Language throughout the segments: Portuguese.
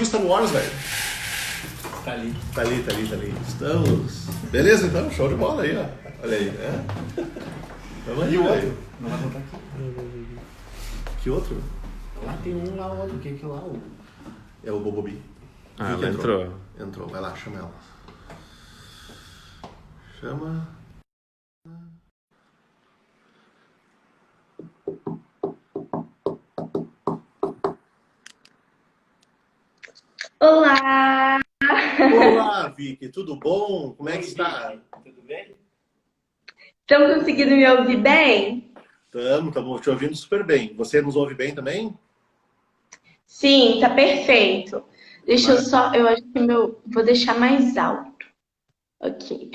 conseguir Star Wars, velho? Tá ali. Tá ali, tá ali, tá ali. Estamos. Beleza, então, show de bola aí, ó. Olha aí, né? Tamo aí, velho. Não vai botar aqui. Que outro? Lá tem um, lá outro. O que é lá? É o Bobobi. Ah, ela entrou. Entrou, vai lá, chama ela. Chama. Olá! Olá, Vicky, tudo bom? Como é que está? Tudo bem? Estão conseguindo me ouvir bem? Estamos te ouvindo super bem. Você nos ouve bem também? Sim, tá perfeito. Deixa eu só, eu acho que vou deixar mais alto. Ok.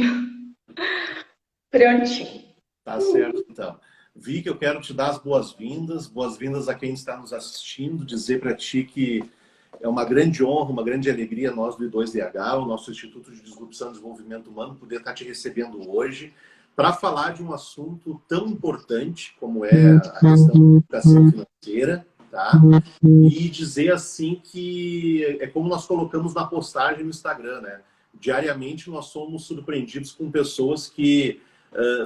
Prontinho. Tá certo, então. Vicky, eu quero te dar as boas-vindas. Boas-vindas a quem está nos assistindo. Dizer para ti que é uma grande honra, uma grande alegria nós do I2DH, o nosso Instituto de Disrupção e Desenvolvimento Humano, poder estar te recebendo hoje para falar de um assunto tão importante como é a questão da educação financeira, tá? E dizer assim que é como nós colocamos na postagem no Instagram, né? Diariamente nós somos surpreendidos com pessoas que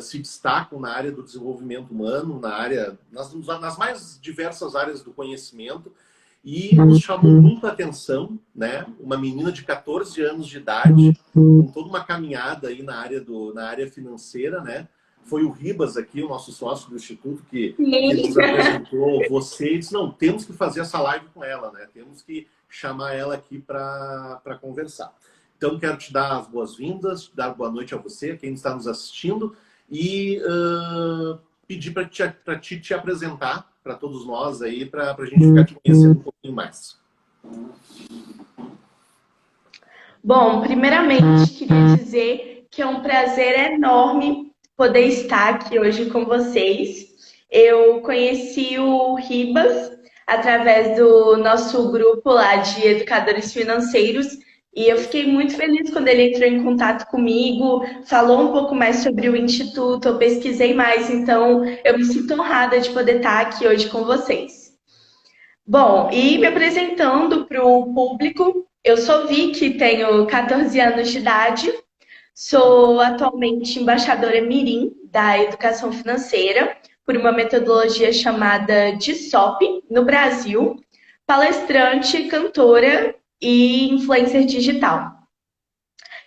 se destacam na área do desenvolvimento humano, nas mais diversas áreas do conhecimento, e nos chamou muito a atenção, né? Uma menina de 14 anos de idade, com toda uma caminhada aí na área financeira, né? Foi o Ribas aqui, o nosso sócio do Instituto, que nos apresentou você e disse, não, temos que fazer essa live com ela, né? Temos que chamar ela aqui para conversar. Então, quero te dar as boas-vindas, dar boa noite a você, a quem está nos assistindo, e pedir para ti te apresentar para todos nós aí, para a gente ficar te conhecendo um pouquinho mais. Bom, primeiramente, queria dizer que é um prazer enorme poder estar aqui hoje com vocês. Eu conheci o Ribas através do nosso grupo lá de educadores financeiros e eu fiquei muito feliz quando ele entrou em contato comigo, falou um pouco mais sobre o Instituto, eu pesquisei mais, então eu me sinto honrada de poder estar aqui hoje com vocês. Bom, e me apresentando para o público, eu sou Vicky, tenho 14 anos de idade, sou atualmente embaixadora mirim da educação financeira por uma metodologia chamada DISOP no Brasil, palestrante, cantora e influencer digital.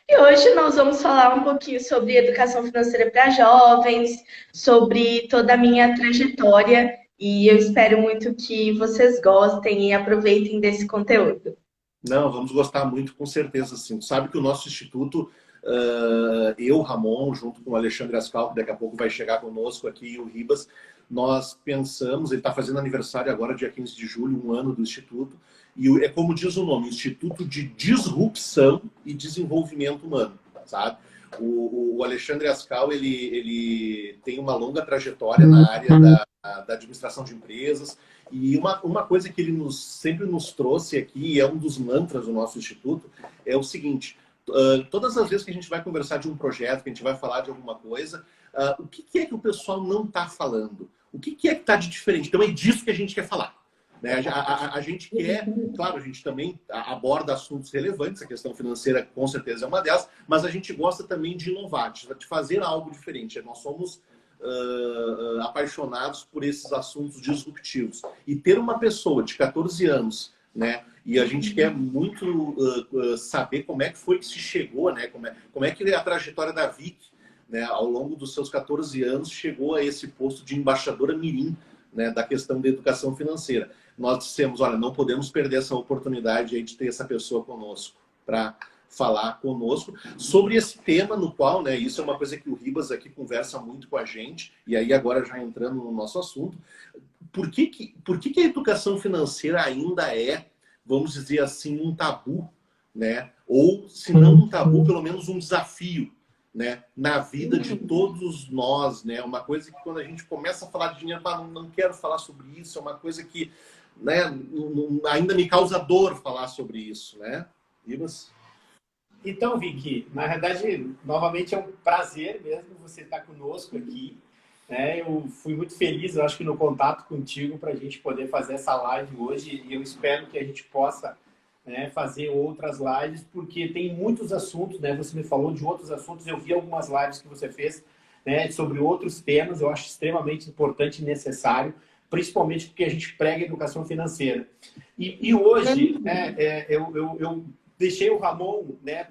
E hoje nós vamos falar um pouquinho sobre educação financeira para jovens, sobre toda a minha trajetória e eu espero muito que vocês gostem e aproveitem desse conteúdo. Não, vamos gostar muito, com certeza, sim. Tu sabe que o nosso instituto, eu, Ramon, junto com o Alexandre Ascal, que daqui a pouco vai chegar conosco aqui, e o Ribas, nós pensamos, ele está fazendo aniversário agora, dia 15 de julho, um ano do instituto, e é como diz o nome, Instituto de Disrupção e Desenvolvimento Humano, sabe? O Alexandre Ascal, ele tem uma longa trajetória na área da administração de empresas, e uma coisa que ele sempre nos trouxe aqui, e é um dos mantras do nosso instituto, é o seguinte: todas as vezes que a gente vai conversar de um projeto, que a gente vai falar de alguma coisa, o que é que o pessoal não está falando? O que é que está de diferente? Então é disso que a gente quer falar. Né? A gente quer, claro, a gente também aborda assuntos relevantes, a questão financeira com certeza é uma delas, mas a gente gosta também de inovar, de fazer algo diferente. Nós somos apaixonados por esses assuntos disruptivos. E ter uma pessoa de 14 anos, né? E a gente quer muito saber como é que foi que se chegou, né? Como é que a trajetória da Vicky, né, ao longo dos seus 14 anos, chegou a esse posto de embaixadora mirim, né, da questão da educação financeira. Nós dissemos, olha, não podemos perder essa oportunidade aí de ter essa pessoa conosco, para falar conosco sobre esse tema no qual, né, isso é uma coisa que o Ribas aqui conversa muito com a gente, e aí agora já entrando no nosso assunto, por que a educação financeira ainda é, vamos dizer assim, um tabu, né? Ou, se não um tabu, pelo menos um desafio, né, na vida de todos nós, né? Uma coisa que quando a gente começa a falar de dinheiro, não quero falar sobre isso, é uma coisa que, né, ainda me causa dor falar sobre isso, né? Ribas? Então, Vicky, na verdade, novamente é um prazer mesmo você estar conosco aqui. Né? Eu fui muito feliz, eu acho que no contato contigo, para a gente poder fazer essa live hoje, e eu espero que a gente possa né, fazer outras lives, porque tem muitos assuntos, né? Você me falou de outros assuntos, eu vi algumas lives que você fez, né, sobre outros temas, eu acho extremamente importante e necessário, principalmente porque a gente prega educação financeira. E hoje, né, eu deixei o Ramon, né,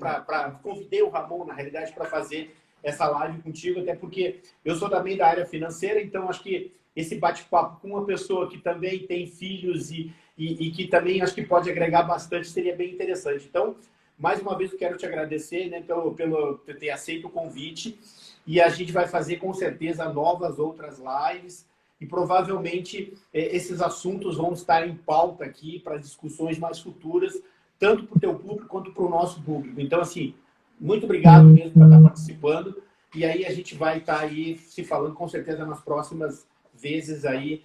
convidei o Ramon, na realidade, para fazer essa live contigo, até porque eu sou também da área financeira, então acho que esse bate-papo com uma pessoa que também tem filhos e que também acho que pode agregar bastante, seria bem interessante. Então, mais uma vez eu quero te agradecer, né, pelo ter aceito o convite, e a gente vai fazer com certeza novas outras lives e provavelmente esses assuntos vão estar em pauta aqui para discussões mais futuras, tanto para o teu público quanto para o nosso público. Então, assim, muito obrigado mesmo por estar participando, e aí a gente vai estar aí se falando com certeza nas próximas vezes aí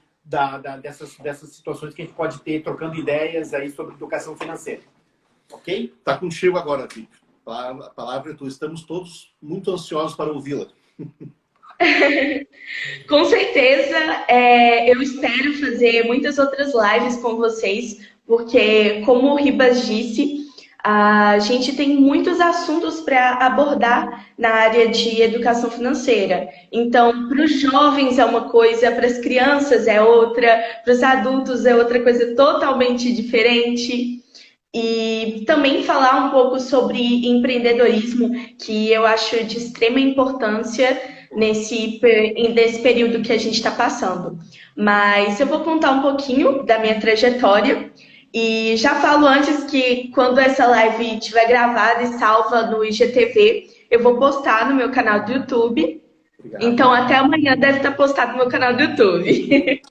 dessas situações que a gente pode ter, trocando ideias aí sobre educação financeira. Ok? Tá contigo agora, Vic. A palavra é tua. Estamos todos muito ansiosos para ouvi-la. Com certeza, eu espero fazer muitas outras lives com vocês, porque, como o Ribas disse, a gente tem muitos assuntos para abordar na área de educação financeira. Então, para os jovens é uma coisa, para as crianças é outra, para os adultos é outra coisa totalmente diferente. E também falar um pouco sobre empreendedorismo, que eu acho de extrema importância nesse período que a gente está passando. Mas eu vou contar um pouquinho da minha trajetória. E já falo antes que quando essa live estiver gravada e salva no IGTV, eu vou postar no meu canal do YouTube. Obrigado. Então, até amanhã deve estar postado no meu canal do YouTube.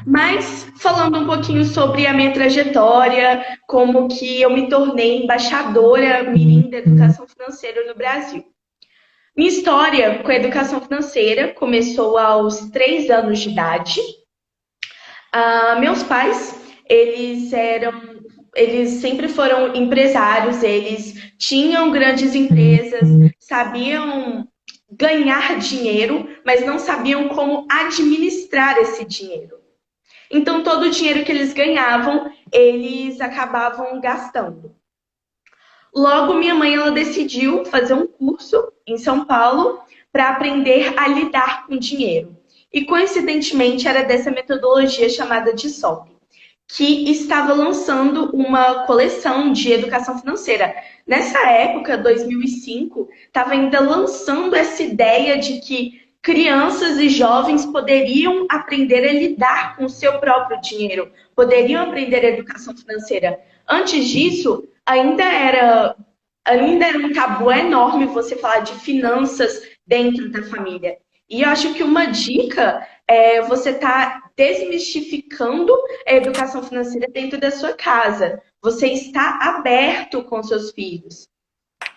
Mas, falando um pouquinho sobre a minha trajetória, como que eu me tornei embaixadora mirim da educação financeira no Brasil. Minha história com a educação financeira começou aos 3 anos de idade. Meus pais, eles sempre foram empresários, eles tinham grandes empresas, sabiam ganhar dinheiro, mas não sabiam como administrar esse dinheiro. Então, todo o dinheiro que eles ganhavam, eles acabavam gastando. Logo, minha mãe ela decidiu fazer um curso em São Paulo para aprender a lidar com dinheiro. E, coincidentemente, era dessa metodologia chamada de SOP, que estava lançando uma coleção de educação financeira. Nessa época, 2005, estava ainda lançando essa ideia de que crianças e jovens poderiam aprender a lidar com o seu próprio dinheiro, poderiam aprender a educação financeira. Antes disso, ainda era um tabu enorme você falar de finanças dentro da família. E eu acho que uma dica é você estar desmistificando a educação financeira dentro da sua casa. Você está aberto com seus filhos.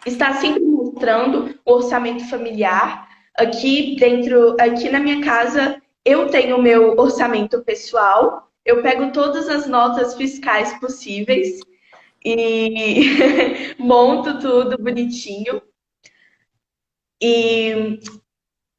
Está sempre mostrando o orçamento familiar. Aqui na minha casa, eu tenho o meu orçamento pessoal. Eu pego todas as notas fiscais possíveis e monto tudo bonitinho. E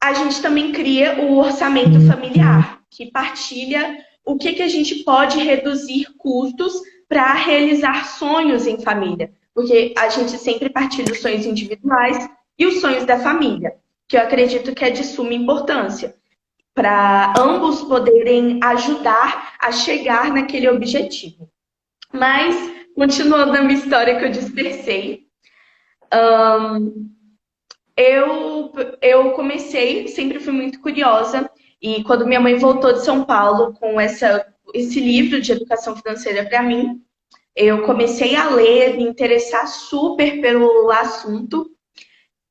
a gente também cria o orçamento familiar, que partilha o que a gente pode reduzir custos para realizar sonhos em família. Porque a gente sempre partilha os sonhos individuais e os sonhos da família, que eu acredito que é de suma importância, para ambos poderem ajudar a chegar naquele objetivo. Mas, continuando a minha história que eu dispersei, eu comecei, sempre fui muito curiosa, e quando minha mãe voltou de São Paulo com esse livro de educação financeira para mim, eu comecei a ler, me interessar super pelo assunto.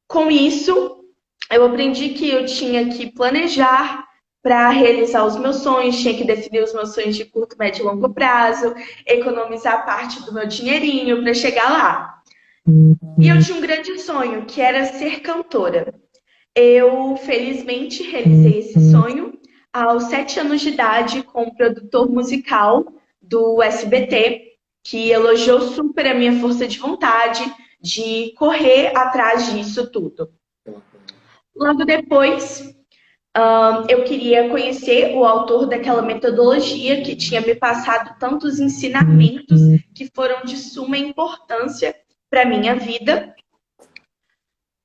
Com isso, eu aprendi que eu tinha que planejar para realizar os meus sonhos, tinha que definir os meus sonhos de curto, médio e longo prazo, economizar parte do meu dinheirinho para chegar lá. E eu tinha um grande sonho, que era ser cantora. Eu, felizmente, realizei esse sonho aos 7 anos de idade com um produtor musical do SBT, que elogiou super a minha força de vontade de correr atrás disso tudo. Logo depois, Eu queria conhecer o autor daquela metodologia que tinha me passado tantos ensinamentos que foram de suma importância para a minha vida.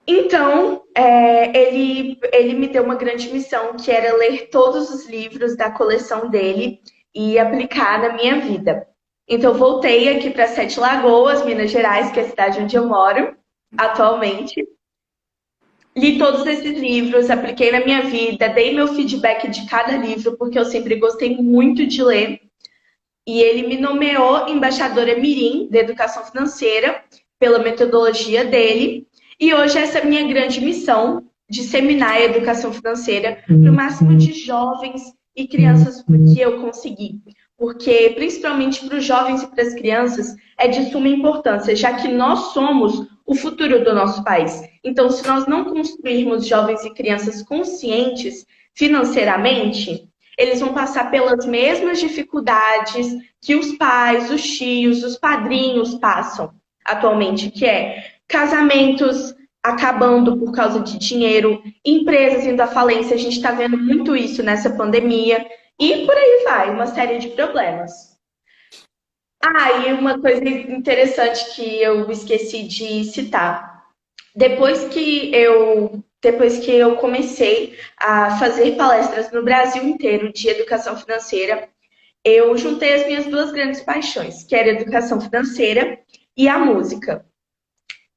Então, ele me deu uma grande missão, que era ler todos os livros da coleção dele e aplicar na minha vida. Então, voltei aqui para Sete Lagoas, Minas Gerais, que é a cidade onde eu moro atualmente. Li todos esses livros, apliquei na minha vida, dei meu feedback de cada livro, porque eu sempre gostei muito de ler. E ele me nomeou embaixadora mirim de educação financeira, pela metodologia dele. E hoje essa é a minha grande missão, disseminar a educação financeira para o máximo de jovens e crianças que eu conseguir. Porque, principalmente para os jovens e para as crianças, é de suma importância, já que nós somos o futuro do nosso país. Então, se nós não construirmos jovens e crianças conscientes financeiramente, eles vão passar pelas mesmas dificuldades que os pais, os tios, os padrinhos passam atualmente, que é casamentos acabando por causa de dinheiro, empresas indo à falência, a gente está vendo muito isso nessa pandemia, e por aí vai, uma série de problemas. E uma coisa interessante que eu esqueci de citar. Depois que eu comecei a fazer palestras no Brasil inteiro de educação financeira, eu juntei as minhas duas grandes paixões, que era a educação financeira e a música.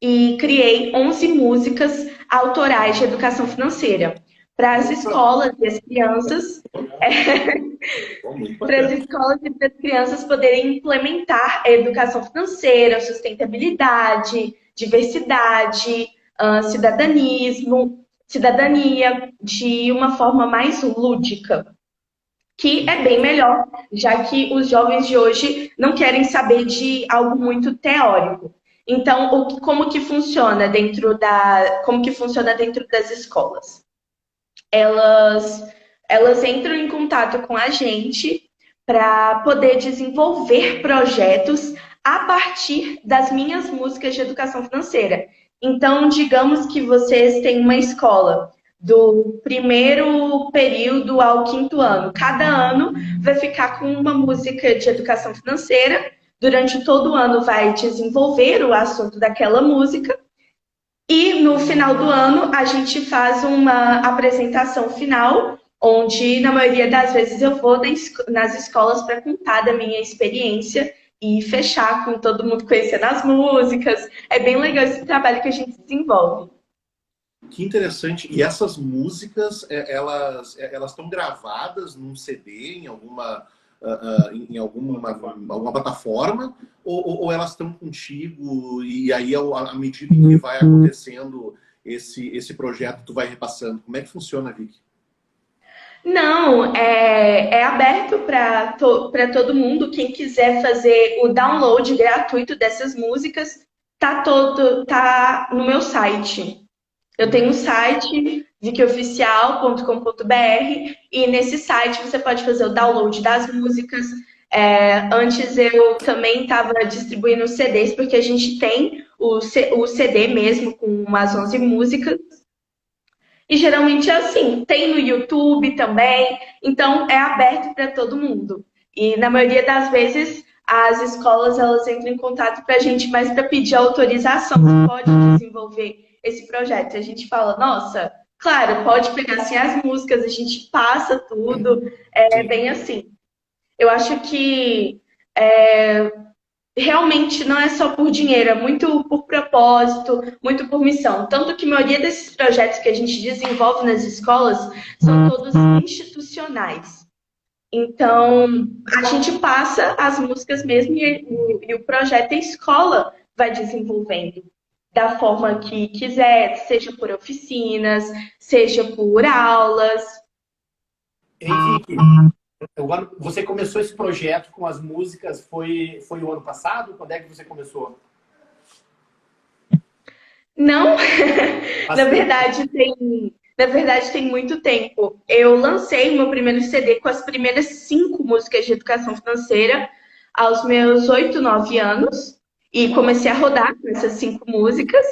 E criei 11 músicas autorais de educação financeira para as escolas e as crianças, para as escolas e para as crianças poderem implementar a educação financeira, sustentabilidade, diversidade, cidadania de uma forma mais lúdica, que é bem melhor, já que os jovens de hoje não querem saber de algo muito teórico. Então, como que funciona dentro das escolas? Elas entram em contato com a gente para poder desenvolver projetos a partir das minhas músicas de educação financeira. Então, digamos que vocês têm uma escola do primeiro período ao quinto ano. Cada ano vai ficar com uma música de educação financeira. Durante todo o ano vai desenvolver o assunto daquela música. E no final do ano a gente faz uma apresentação final, onde na maioria das vezes eu vou nas escolas para contar da minha experiência e fechar com todo mundo conhecendo as músicas. É bem legal esse trabalho que a gente desenvolve. Que interessante. E essas músicas, elas estão gravadas num CD, em alguma plataforma, ou elas estão contigo e aí, à medida que vai acontecendo esse projeto, tu vai repassando? Como é que funciona, Vicky? Não, é aberto para todo mundo. Quem quiser fazer o download gratuito dessas músicas, tá no meu site. Eu tenho um site, vickyofficial.com.br, e nesse site você pode fazer o download das músicas. Antes eu também estava distribuindo CDs, porque a gente tem o CD mesmo, com umas 11 músicas. E geralmente é assim, tem no YouTube também, então é aberto para todo mundo. E na maioria das vezes as escolas elas entram em contato para a gente mais para pedir autorização, se pode desenvolver esse projeto. A gente fala, nossa, claro, pode pegar assim as músicas, a gente passa tudo, bem assim. Eu acho que realmente não é só por dinheiro, é muito por propósito, muito por missão. Tanto que a maioria desses projetos que a gente desenvolve nas escolas são todos institucionais. Então, a gente passa as músicas mesmo e o projeto a escola vai desenvolvendo da forma que quiser, seja por oficinas, seja por aulas. Henrique, você começou esse projeto com as músicas, foi o ano passado? Quando é que você começou? Não, na verdade tem muito tempo. Eu lancei o meu primeiro CD com as primeiras 5 músicas de educação financeira aos meus 8, 9 anos. E comecei a rodar com essas 5 músicas.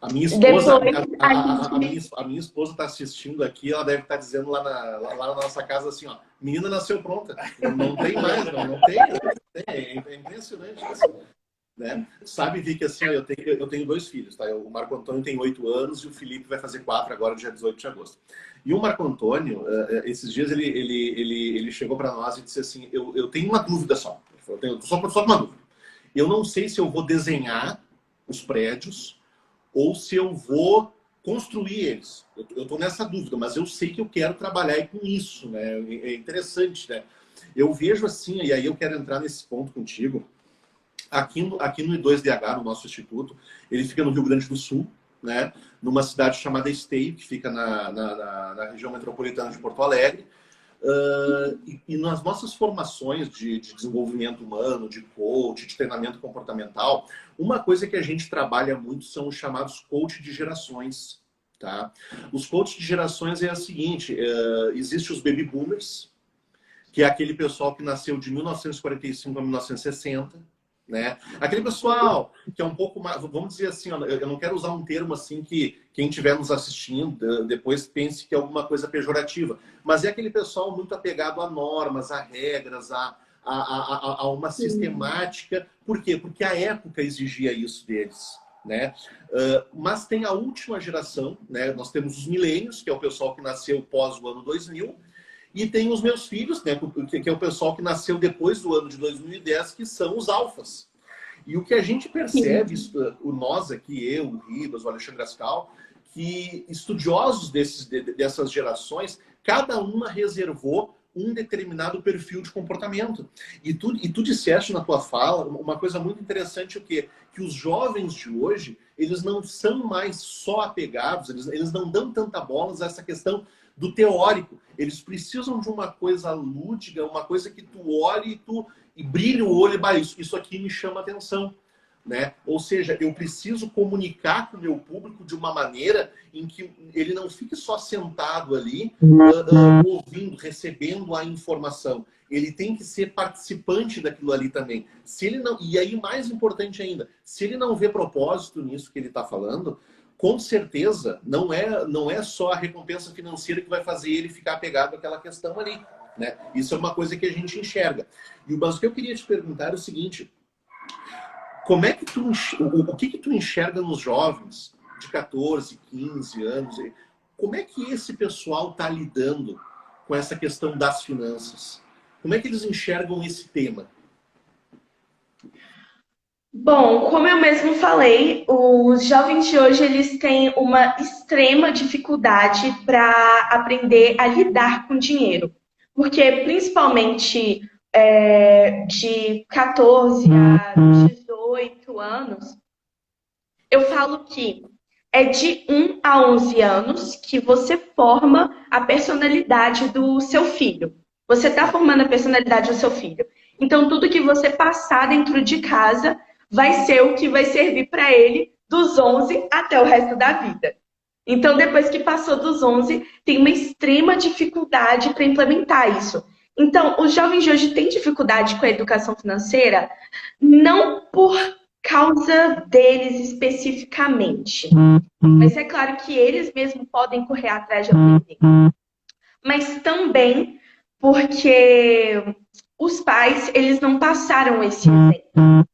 A minha esposa, Depois a gente. a minha esposa está assistindo aqui, ela deve estar dizendo lá na nossa casa assim, ó, menina nasceu pronta, não tem mais, não tem, é impressionante isso, né? Sabe, Vicky, assim, ó, eu tenho 2 filhos, tá? O Marco Antônio tem 8 anos e o Felipe vai fazer 4 agora, dia 18 de agosto. E o Marco Antônio, esses dias ele chegou para nós e disse assim, eu tenho uma dúvida só, eu tenho só uma dúvida. Eu não sei se eu vou desenhar os prédios ou se eu vou construir eles. Eu estou nessa dúvida, mas eu sei que eu quero trabalhar com isso, né? É interessante, né? Eu vejo assim, e aí eu quero entrar nesse ponto contigo, aqui no I2DH, no nosso instituto, ele fica no Rio Grande do Sul, né? Numa cidade chamada Esteio, que fica na região metropolitana de Porto Alegre. E nas nossas formações de desenvolvimento humano, de coach, de treinamento comportamental, uma coisa que a gente trabalha muito são os chamados coach de gerações. Tá? Os coaches de gerações é a seguinte, existe os baby boomers, que é aquele pessoal que nasceu de 1945 a 1960, né? Aquele pessoal que é um pouco mais, vamos dizer assim, eu não quero usar um termo assim que quem estiver nos assistindo depois pense que é alguma coisa pejorativa, mas é aquele pessoal muito apegado a normas, a regras, a uma sistemática. Por quê? Porque a época exigia isso deles, né? Mas tem a última geração, né? Nós temos os milênios, que é o pessoal que nasceu pós o ano 2000, e tem os meus filhos, né, que é o pessoal que nasceu depois do ano de 2010, que são os alfas. E o que a gente percebe, nós aqui, eu, o Ribas, o Alexandre Ascal, que estudiosos dessas gerações, cada uma reservou um determinado perfil de comportamento. E tu disseste na tua fala uma coisa muito interessante, o quê? Que os jovens de hoje, eles não são mais só apegados, eles não dão tanta bola a essa questão do teórico. Eles precisam de uma coisa lúdica, uma coisa que tu olhe e brilhe o olho e isso aqui me chama atenção, né? Ou seja, eu preciso comunicar com o meu público de uma maneira em que ele não fique só sentado ali, ouvindo, recebendo a informação. Ele tem que ser participante daquilo ali também. Se ele não, e aí, mais importante ainda, se ele não vê propósito nisso que ele está falando, com certeza não é só a recompensa financeira que vai fazer ele ficar apegado àquela questão ali, né? Isso é uma coisa que a gente enxerga. Mas o que eu queria te perguntar é o seguinte: como é que o que tu enxerga nos jovens de 14, 15 anos? Como é que esse pessoal está lidando com essa questão das finanças? Como é que eles enxergam esse tema? Bom, como eu mesmo falei, os jovens de hoje eles têm uma extrema dificuldade para aprender a lidar com dinheiro. Porque principalmente de 14 a 18 anos, eu falo que é de 1 a 11 anos que você forma a personalidade do seu filho. Você está formando a personalidade do seu filho. Então, tudo que você passar dentro de casa vai ser o que vai servir para ele dos 11 até o resto da vida. Então, depois que passou dos 11, tem uma extrema dificuldade para implementar isso. Então, os jovens de hoje têm dificuldade com a educação financeira, não por causa deles especificamente. Mas é claro que eles mesmos podem correr atrás de aprender. Mas também porque os pais, eles não passaram esse exemplo.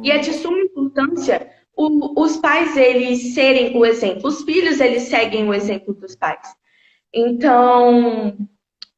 E é de suma importância os pais, eles serem o exemplo. Os filhos, eles seguem o exemplo dos pais. Então,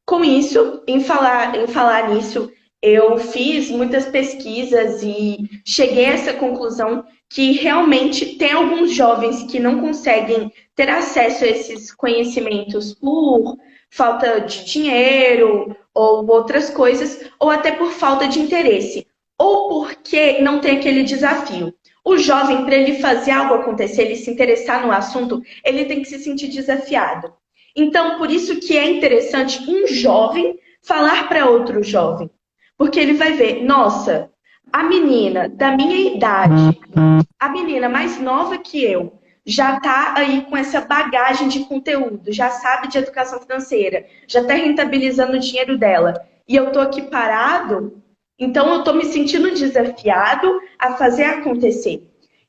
com isso, em falar nisso, eu fiz muitas pesquisas e cheguei a essa conclusão que realmente tem alguns jovens que não conseguem ter acesso a esses conhecimentos por falta de dinheiro ou outras coisas, ou até por falta de interesse, ou porque não tem aquele desafio. O jovem, para ele fazer algo acontecer, ele se interessar no assunto, ele tem que se sentir desafiado. Então, por isso que é interessante um jovem falar para outro jovem. Porque ele vai ver, nossa, a menina da minha idade, a menina mais nova que eu, já está aí com essa bagagem de conteúdo, já sabe de educação financeira, já está rentabilizando o dinheiro dela. E eu estou aqui parado, então eu estou me sentindo desafiado a fazer acontecer.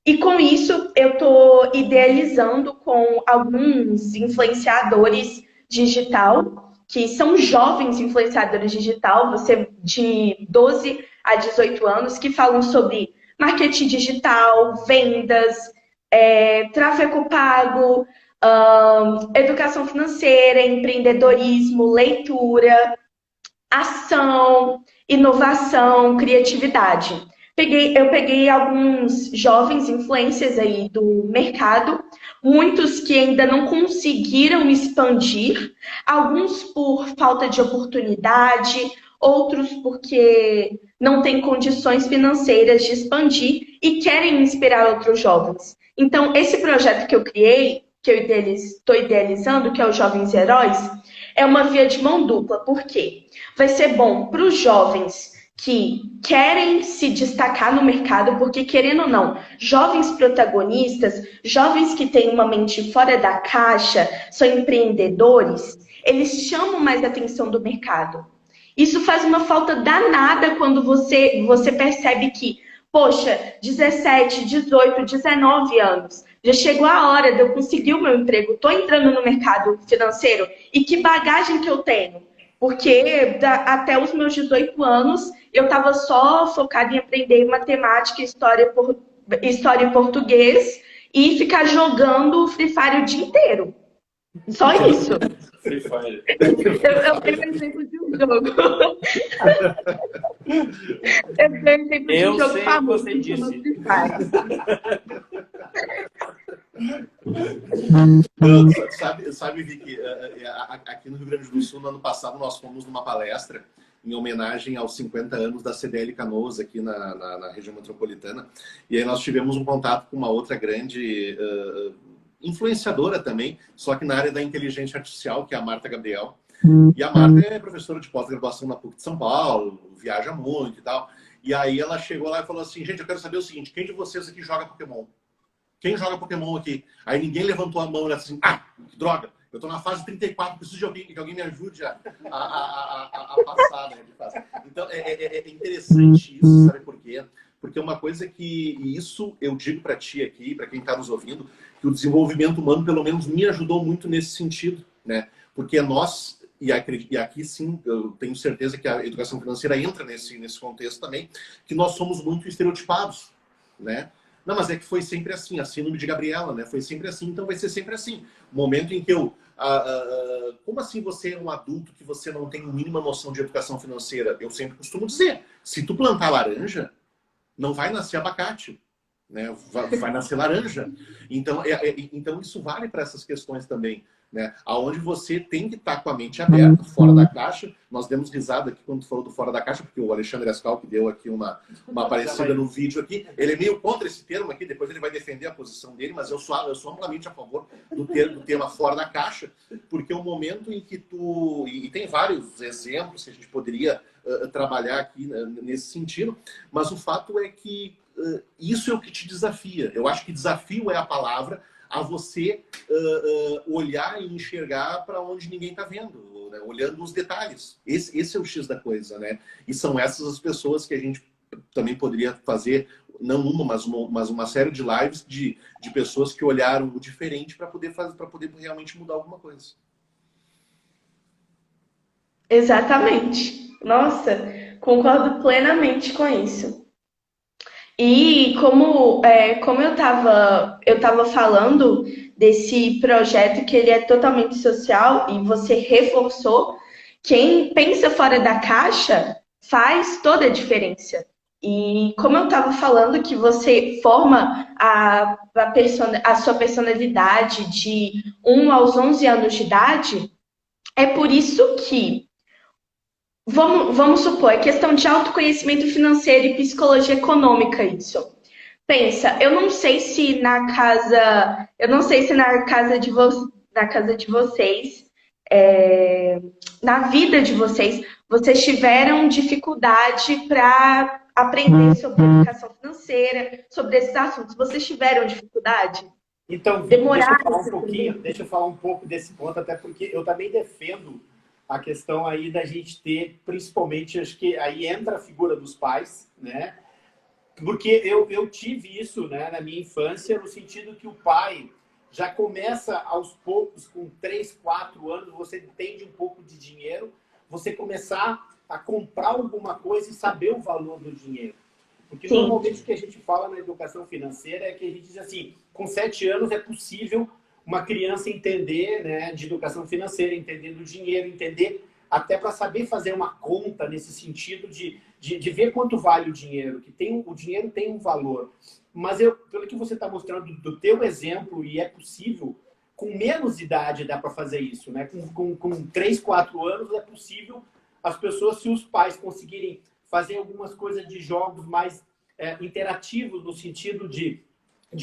E com isso, eu estou idealizando com alguns influenciadores digital, que são jovens influenciadores digital, você de 12 a 18 anos, que falam sobre marketing digital, vendas, tráfego pago, educação financeira, empreendedorismo, leitura, ação, inovação, criatividade. Eu peguei alguns jovens influencers aí do mercado, muitos que ainda não conseguiram expandir, alguns por falta de oportunidade, outros porque não têm condições financeiras de expandir e querem inspirar outros jovens. Então, esse projeto que eu criei, que eu estou idealizando, que é o Jovens Heróis, é uma via de mão dupla. Por quê? Vai ser bom para os jovens que querem se destacar no mercado, porque, querendo ou não, jovens protagonistas, jovens que têm uma mente fora da caixa, são empreendedores, eles chamam mais a atenção do mercado. Isso faz uma falta danada quando você percebe que, poxa, 17, 18, 19 anos, já chegou a hora de eu conseguir o meu emprego, estou entrando no mercado financeiro, e que bagagem que eu tenho? Porque até os meus 18 anos, eu estava só focada em aprender matemática, história e português e ficar jogando Free Fire o dia inteiro. Só isso. Free Fire. Eu tenho um exemplo de um jogo. Eu tenho um exemplo de um jogo famoso que chama Free Fire. Sabe, Vicky, aqui no Rio Grande do Sul, no ano passado, nós fomos numa palestra em homenagem aos 50 anos da CDL Canoas, aqui na região metropolitana. E aí nós tivemos um contato com uma outra grande influenciadora também, só que na área da inteligência artificial, que é a Marta Gabriel. E a Marta é professora de pós-graduação na PUC de São Paulo, viaja muito e tal. E aí ela chegou lá e falou assim, gente, eu quero saber o seguinte, quem de vocês aqui joga Pokémon? Quem joga Pokémon aqui? Aí ninguém levantou a mão e disse assim, que droga, eu tô na fase 34, preciso de que alguém me ajude a passar, né, de fase. Então, é interessante isso, sabe por quê? Porque uma coisa que, e isso eu digo para ti aqui, para quem está nos ouvindo, que o desenvolvimento humano, pelo menos, me ajudou muito nesse sentido, né? Porque nós, e aqui sim, eu tenho certeza que a educação financeira entra nesse contexto também, que nós somos muito estereotipados, né? Não, mas é que foi sempre assim, a síndrome de Gabriela, né? Foi sempre assim, então vai ser sempre assim. O momento em que eu... como assim você é um adulto que você não tem a mínima noção de educação financeira? Eu sempre costumo dizer, se tu plantar laranja, não vai nascer abacate, né? Vai nascer laranja. Então, então isso vale para essas questões também, né? Aonde você tem que estar com a mente aberta, fora da caixa. Nós demos risada aqui quando tu falou do fora da caixa, porque o Alexandre Ascal, que deu aqui uma aparecida no vídeo aqui, ele é meio contra esse termo aqui, depois ele vai defender a posição dele, mas eu sou amplamente a favor do tema fora da caixa, porque o momento em que tu... E tem vários exemplos que a gente poderia trabalhar aqui nesse sentido, mas o fato é que isso é o que te desafia. Eu acho que desafio é a palavra, a você olhar e enxergar para onde ninguém está vendo, né? Olhando os detalhes. Esse é o X da coisa, né? E são essas as pessoas que a gente também poderia fazer, não uma, mas uma série de lives de pessoas que olharam o diferente para poder realmente mudar alguma coisa. Exatamente. Nossa, concordo plenamente com isso. E como eu estava falando desse projeto que ele é totalmente social e você reforçou, quem pensa fora da caixa faz toda a diferença. E como eu estava falando que você forma a sua personalidade de 1 aos 11 anos de idade, é por isso que vamos supor, é questão de autoconhecimento financeiro e psicologia econômica isso. Pensa, eu não sei se na casa de vocês, na vida de vocês tiveram dificuldade para aprender sobre educação financeira, sobre esses assuntos. Vocês tiveram dificuldade? Então, deixa eu falar um pouco desse ponto, até porque eu também defendo a questão aí da gente ter, principalmente, acho que aí entra a figura dos pais, né? Porque eu tive isso, né, na minha infância, no sentido que o pai já começa aos poucos, com 3, 4 anos, você entende um pouco de dinheiro, você começar a comprar alguma coisa e saber o valor do dinheiro. Porque Sim. normalmente o que a gente fala na educação financeira é que a gente diz assim, com 7 anos é possível uma criança entender, né, de educação financeira, entender do dinheiro, entender até para saber fazer uma conta nesse sentido de ver quanto vale o dinheiro, que o dinheiro tem um valor. Mas pelo que você está mostrando do teu exemplo, e é possível, com menos idade dá para fazer isso, né? Com 3, 4 anos é possível as pessoas, se os pais conseguirem fazer algumas coisas de jogos mais interativos, no sentido de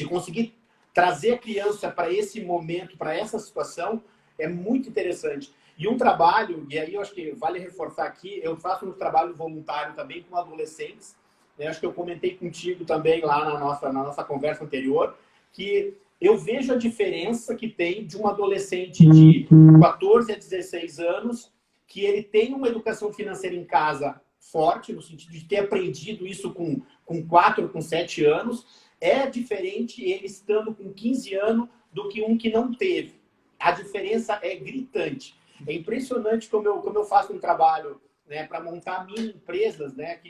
conseguir trazer a criança para esse momento, para essa situação, é muito interessante. E um trabalho, e aí eu acho que vale reforçar aqui, eu faço um trabalho voluntário também com adolescentes, né? Acho que eu comentei contigo também lá na nossa conversa anterior, que eu vejo a diferença que tem de um adolescente de 14 a 16 anos, que ele tem uma educação financeira em casa forte, no sentido de ter aprendido isso com 4, com 7 anos, é diferente ele estando com 15 anos do que um que não teve. A diferença é gritante. É impressionante como eu faço um trabalho, né, para montar mini empresas, né,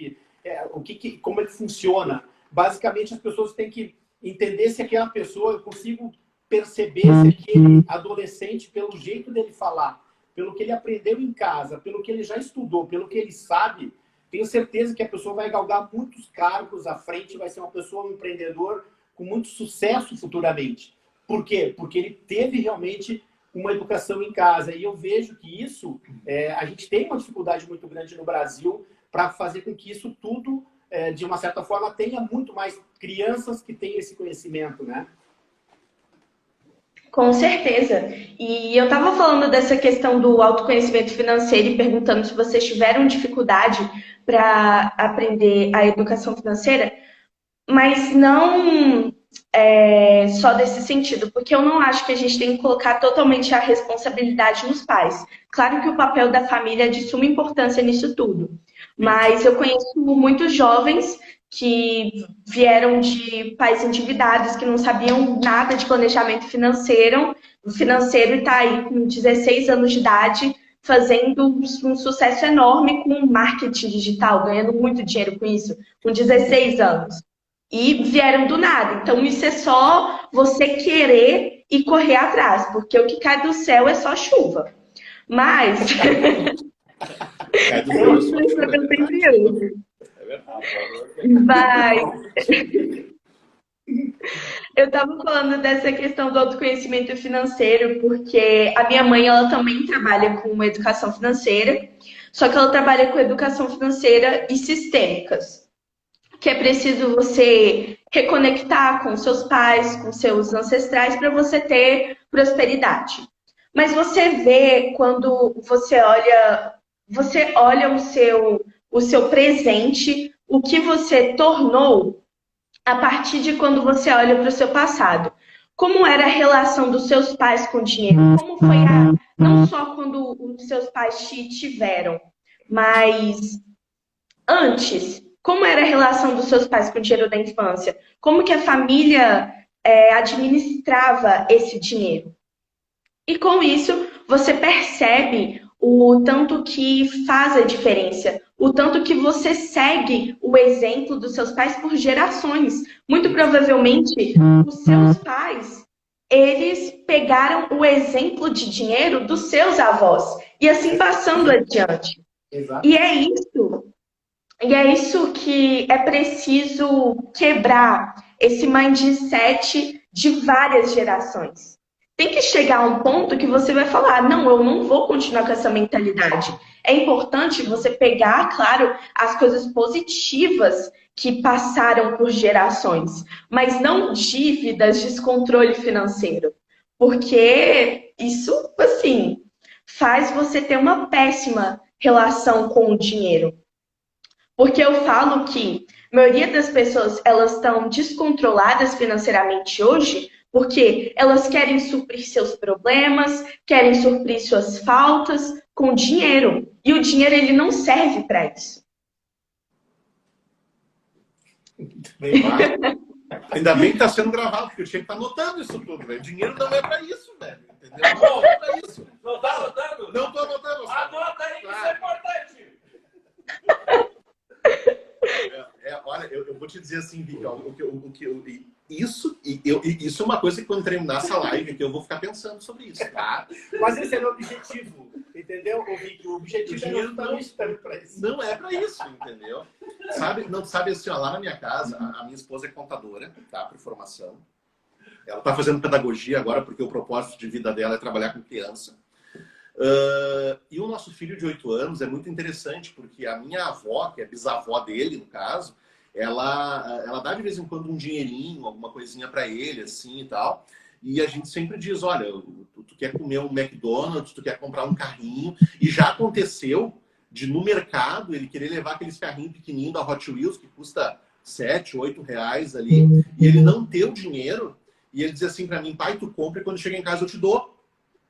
como ele funciona. Basicamente, as pessoas têm que entender se aquela pessoa, eu consigo perceber se aquele adolescente, pelo jeito dele falar, pelo que ele aprendeu em casa, pelo que ele já estudou, pelo que ele sabe, tenho certeza que a pessoa vai galgar muitos cargos à frente, vai ser uma pessoa, um empreendedor com muito sucesso futuramente. Por quê? Porque ele teve realmente uma educação em casa. E eu vejo que isso, a gente tem uma dificuldade muito grande no Brasil para fazer com que isso tudo, de uma certa forma, tenha muito mais crianças que tenham esse conhecimento, né? Com certeza. E eu estava falando dessa questão do autoconhecimento financeiro e perguntando se vocês tiveram dificuldade para aprender a educação financeira, mas não só desse sentido, porque eu não acho que a gente tem que colocar totalmente a responsabilidade nos pais. Claro que o papel da família é de suma importância nisso tudo, mas eu conheço muitos jovens que vieram de pais endividados, que não sabiam nada de planejamento financeiro e está aí com 16 anos de idade, fazendo um sucesso enorme com marketing digital, ganhando muito dinheiro com isso, com 16 anos. E vieram do nada. Então, isso é só você querer e correr atrás, porque o que cai do céu é só chuva. Mas... Cai do céu, é só eu sempre uso. É verdade. Mas... Eu estava falando dessa questão do autoconhecimento financeiro, porque a minha mãe, ela também trabalha com educação financeira, só que ela trabalha com educação financeira e sistêmicas, que é preciso você reconectar com seus pais, com seus ancestrais, para você ter prosperidade. Mas você vê quando você olha o seu presente, o que você tornou a partir de quando você olha para o seu passado. Como era a relação dos seus pais com o dinheiro? Como foi não só quando os seus pais te tiveram, mas antes, como era a relação dos seus pais com o dinheiro da infância? Como que a família administrava esse dinheiro? E com isso, você percebe o tanto que faz a diferença, o tanto que você segue o exemplo dos seus pais por gerações. Muito provavelmente, os seus pais, eles pegaram o exemplo de dinheiro dos seus avós e assim passando adiante. Exato. E é isso que é preciso quebrar, esse mindset de várias gerações. Tem que chegar a um ponto que você vai falar, não, eu não vou continuar com essa mentalidade. É importante você pegar, claro, as coisas positivas que passaram por gerações, mas não dívidas, descontrole financeiro. Porque isso, assim, faz você ter uma péssima relação com o dinheiro. Porque eu falo que a maioria das pessoas, elas estão descontroladas financeiramente hoje porque elas querem suprir seus problemas, querem suprir suas faltas com dinheiro. E o dinheiro, ele não serve para isso. Bem, Ainda bem que tá sendo gravado, porque eu tinha que estar anotando isso tudo, velho. Dinheiro não é pra isso, velho. Entendeu? Não é pra isso. não tá anotando? Não tô anotando. Anota aí que isso é importante. Olha, eu vou te dizer assim, Vicky, isso é uma coisa que quando terminar essa live aqui, eu vou ficar pensando sobre isso, tá? Mas esse era o objetivo, entendeu, Vicky? O objetivo dinheiro não está para isso. Não é pra isso, entendeu? Sabe assim, ó, lá na minha casa, a minha esposa é contadora, tá? Por formação. Ela tá fazendo pedagogia agora, porque o propósito de vida dela é trabalhar com criança. E o nosso filho de 8 anos é muito interessante, porque a minha avó, que é bisavó dele, no caso, ela dá de vez em quando um dinheirinho, alguma coisinha para ele, assim e tal. E a gente sempre diz, olha, tu quer comer um McDonald's, tu quer comprar um carrinho. E já aconteceu de no mercado ele querer levar aqueles carrinhos pequenininhos da Hot Wheels, que custa 7, 8 reais ali, e ele não ter o dinheiro. E ele diz assim para mim, pai, tu compra e quando chega em casa eu te dou,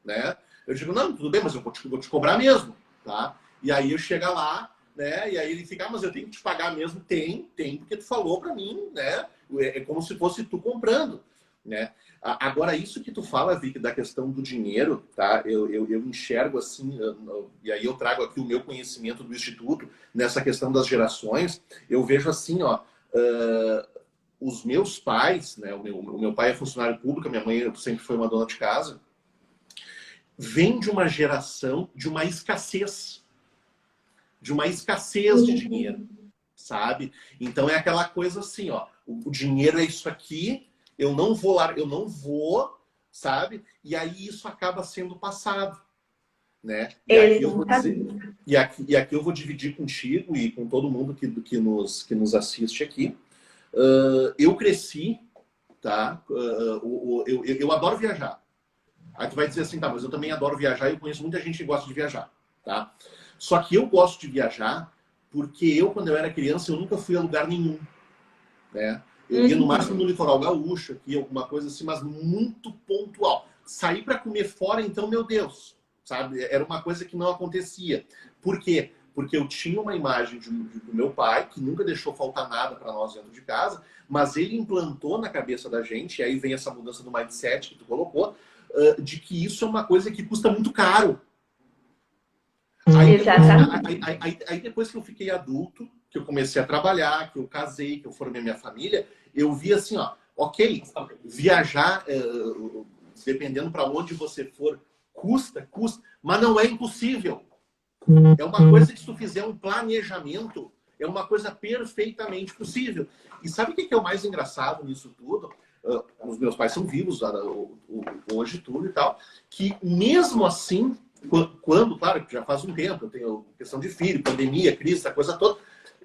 né? Eu digo, não, tudo bem, mas eu vou te cobrar mesmo, tá? E aí eu chego lá, né? E aí ele fica, mas eu tenho que te pagar mesmo? Tem, porque tu falou pra mim, né? É como se fosse tu comprando, né? Agora, isso que tu fala, Vicky, da questão do dinheiro, tá? Eu enxergo assim, e aí eu trago aqui o meu conhecimento do Instituto, nessa questão das gerações, eu vejo assim, ó, os meus pais, né? O meu pai é funcionário público, a minha mãe sempre foi uma dona de casa, vem de uma geração de uma escassez de dinheiro, sabe? Então é aquela coisa assim, ó, o dinheiro é isso aqui, eu não vou, sabe? E aí isso acaba sendo passado, né? E aqui eu vou dizer, e aqui eu vou dividir contigo e com todo mundo que nos assiste aqui. Eu cresci, tá? Eu adoro viajar. Aí tu vai dizer assim, tá, mas eu também adoro viajar e eu conheço muita gente que gosta de viajar, tá? Só que eu gosto de viajar porque quando eu era criança, eu nunca fui a lugar nenhum, né? Eu ia no máximo no litoral gaúcho, aqui, alguma coisa assim, mas muito pontual. Sair para comer fora, então, meu Deus, sabe? Era uma coisa que não acontecia. Por quê? Porque eu tinha uma imagem do meu pai, que nunca deixou faltar nada para nós dentro de casa, mas ele implantou na cabeça da gente, e aí vem essa mudança do mindset que tu colocou, de que isso é uma coisa que custa muito caro. Aí depois que eu fiquei adulto, que eu comecei a trabalhar, que eu casei, que eu formei minha família, eu vi assim, ó, ok, viajar, dependendo para onde você for, custa, mas não é impossível. É uma coisa que se tu fizer um planejamento, é uma coisa perfeitamente possível. E sabe o que é o mais engraçado nisso tudo? Os meus pais são vivos hoje, tudo e tal, que mesmo assim, quando, claro, que já faz um tempo, eu tenho questão de filho, pandemia, crise, essa coisa toda,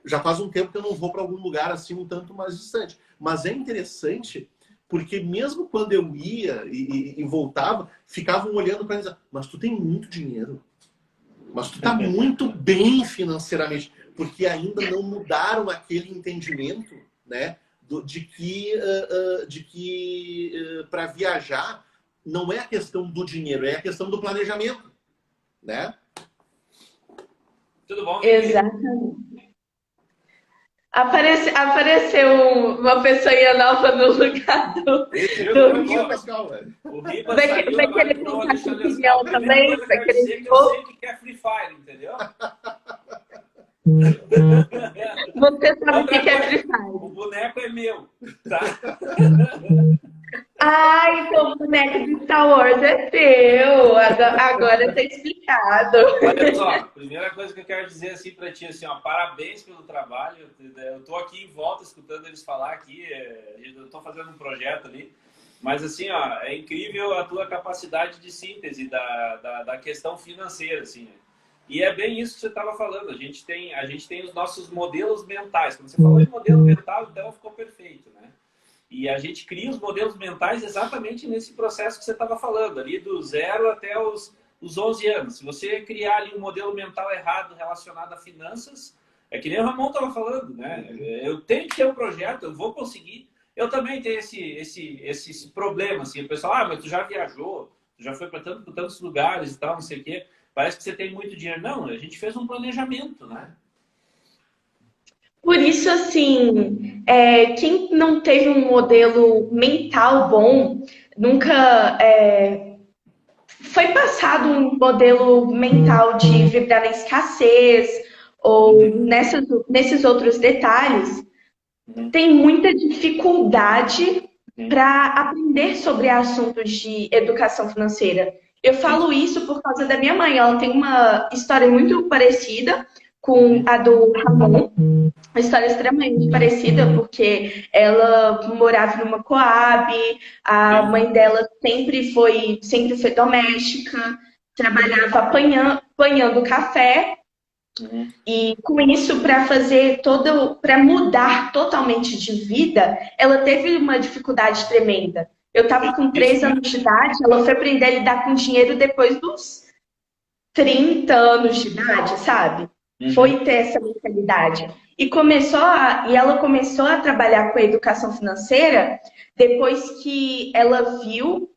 já faz um tempo que eu não vou para algum lugar assim um tanto mais distante. Mas é interessante, porque mesmo quando eu ia e voltava, ficavam olhando para mim e dizendo, mas tu tem muito dinheiro, mas tu tá muito bem financeiramente, porque ainda não mudaram aquele entendimento, né? De que para viajar não é a questão do dinheiro, é a questão do planejamento, né? Tudo bom? Exatamente. Apareceu uma pessoa nova no lugar do Pascal, velho. O Ribas vai querer contar sua opinião também? Vai querer dizer que eu sei que quer Free Fire, entendeu? Você sabe o que é Free Fire? O boneco é meu, tá? Então o boneco de Star Wars é teu. Agora tá explicado. Olha só, primeira coisa que eu quero dizer assim pra ti, assim, ó, parabéns pelo trabalho. Eu tô aqui em volta escutando eles falar aqui, eu tô fazendo um projeto ali, mas assim, ó, é incrível a tua capacidade de síntese da questão financeira, assim, né? E é bem isso que você estava falando. A gente tem os nossos modelos mentais. Quando você falou em modelo mental, então ficou perfeito, né? E a gente cria os modelos mentais exatamente nesse processo que você estava falando, ali do 0 até os 11 anos. Se você criar ali um modelo mental errado relacionado a finanças, é que nem o Ramon estava falando, né? Eu tenho que ter um projeto, eu vou conseguir. Eu também tenho esse problema, assim. O pessoal, mas tu já viajou, tu já foi para tantos lugares e tal, não sei o quê. Parece que você tem muito dinheiro. Não, a gente fez um planejamento, né? Por isso, assim, quem não teve um modelo mental bom, nunca foi passado um modelo mental de vibrar na escassez ou nesses outros detalhes, tem muita dificuldade para aprender sobre assuntos de educação financeira. Eu falo isso por causa da minha mãe. Ela tem uma história muito parecida com a do Ramon. Uma história extremamente parecida, porque ela morava numa Coab, a mãe dela sempre foi doméstica, trabalhava apanhando café. E com isso, para mudar totalmente de vida, ela teve uma dificuldade tremenda. Eu estava com 3 anos de idade, ela foi aprender a lidar com dinheiro depois dos 30 anos de idade, sabe? Foi ter essa mentalidade. E ela começou a trabalhar com a educação financeira depois que ela viu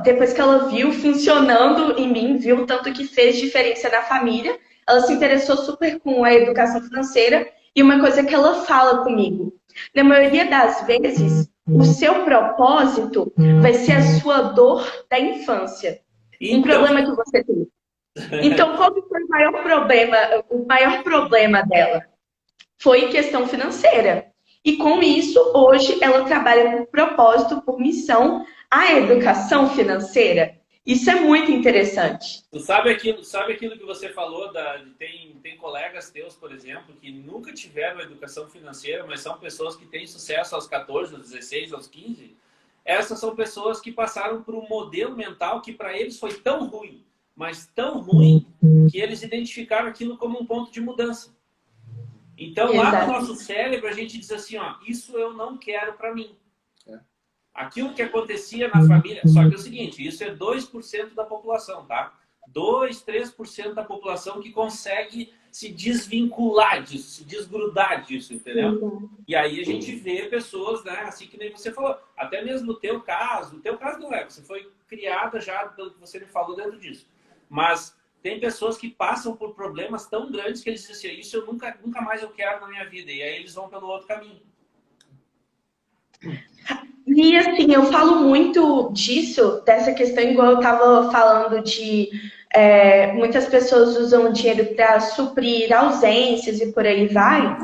depois que ela viu funcionando em mim, viu o tanto que fez diferença na família. Ela se interessou super com a educação financeira e uma coisa que ela fala comigo: na maioria das vezes, o seu propósito vai ser a sua dor da infância. Um problema que você tem. Então, qual que foi o maior problema? O maior problema dela foi questão financeira. E com isso, hoje, ela trabalha por propósito, por missão, a educação financeira. Isso é muito interessante. Tu sabe aquilo que você falou, tem colegas teus, por exemplo, que nunca tiveram educação financeira, mas são pessoas que têm sucesso aos 14, aos 16, aos 15. Essas são pessoas que passaram por um modelo mental que para eles foi tão ruim, mas tão ruim, que eles identificaram aquilo como um ponto de mudança. Então, lá no nosso cérebro, a gente diz assim, ó, isso eu não quero para mim. Aquilo que acontecia na família... Só que é o seguinte, isso é 2% da população, tá? 2, 3% da população que consegue se desvincular disso, se desgrudar disso, entendeu? E aí a gente vê pessoas, né, assim que nem você falou, até mesmo no teu caso não é, você foi criada já, pelo que você me falou dentro disso. Mas tem pessoas que passam por problemas tão grandes que eles dizem assim, isso eu nunca mais eu quero na minha vida. E aí eles vão pelo outro caminho. E assim, eu falo muito disso, dessa questão, igual eu estava falando de muitas pessoas usam o dinheiro para suprir ausências e por aí vai.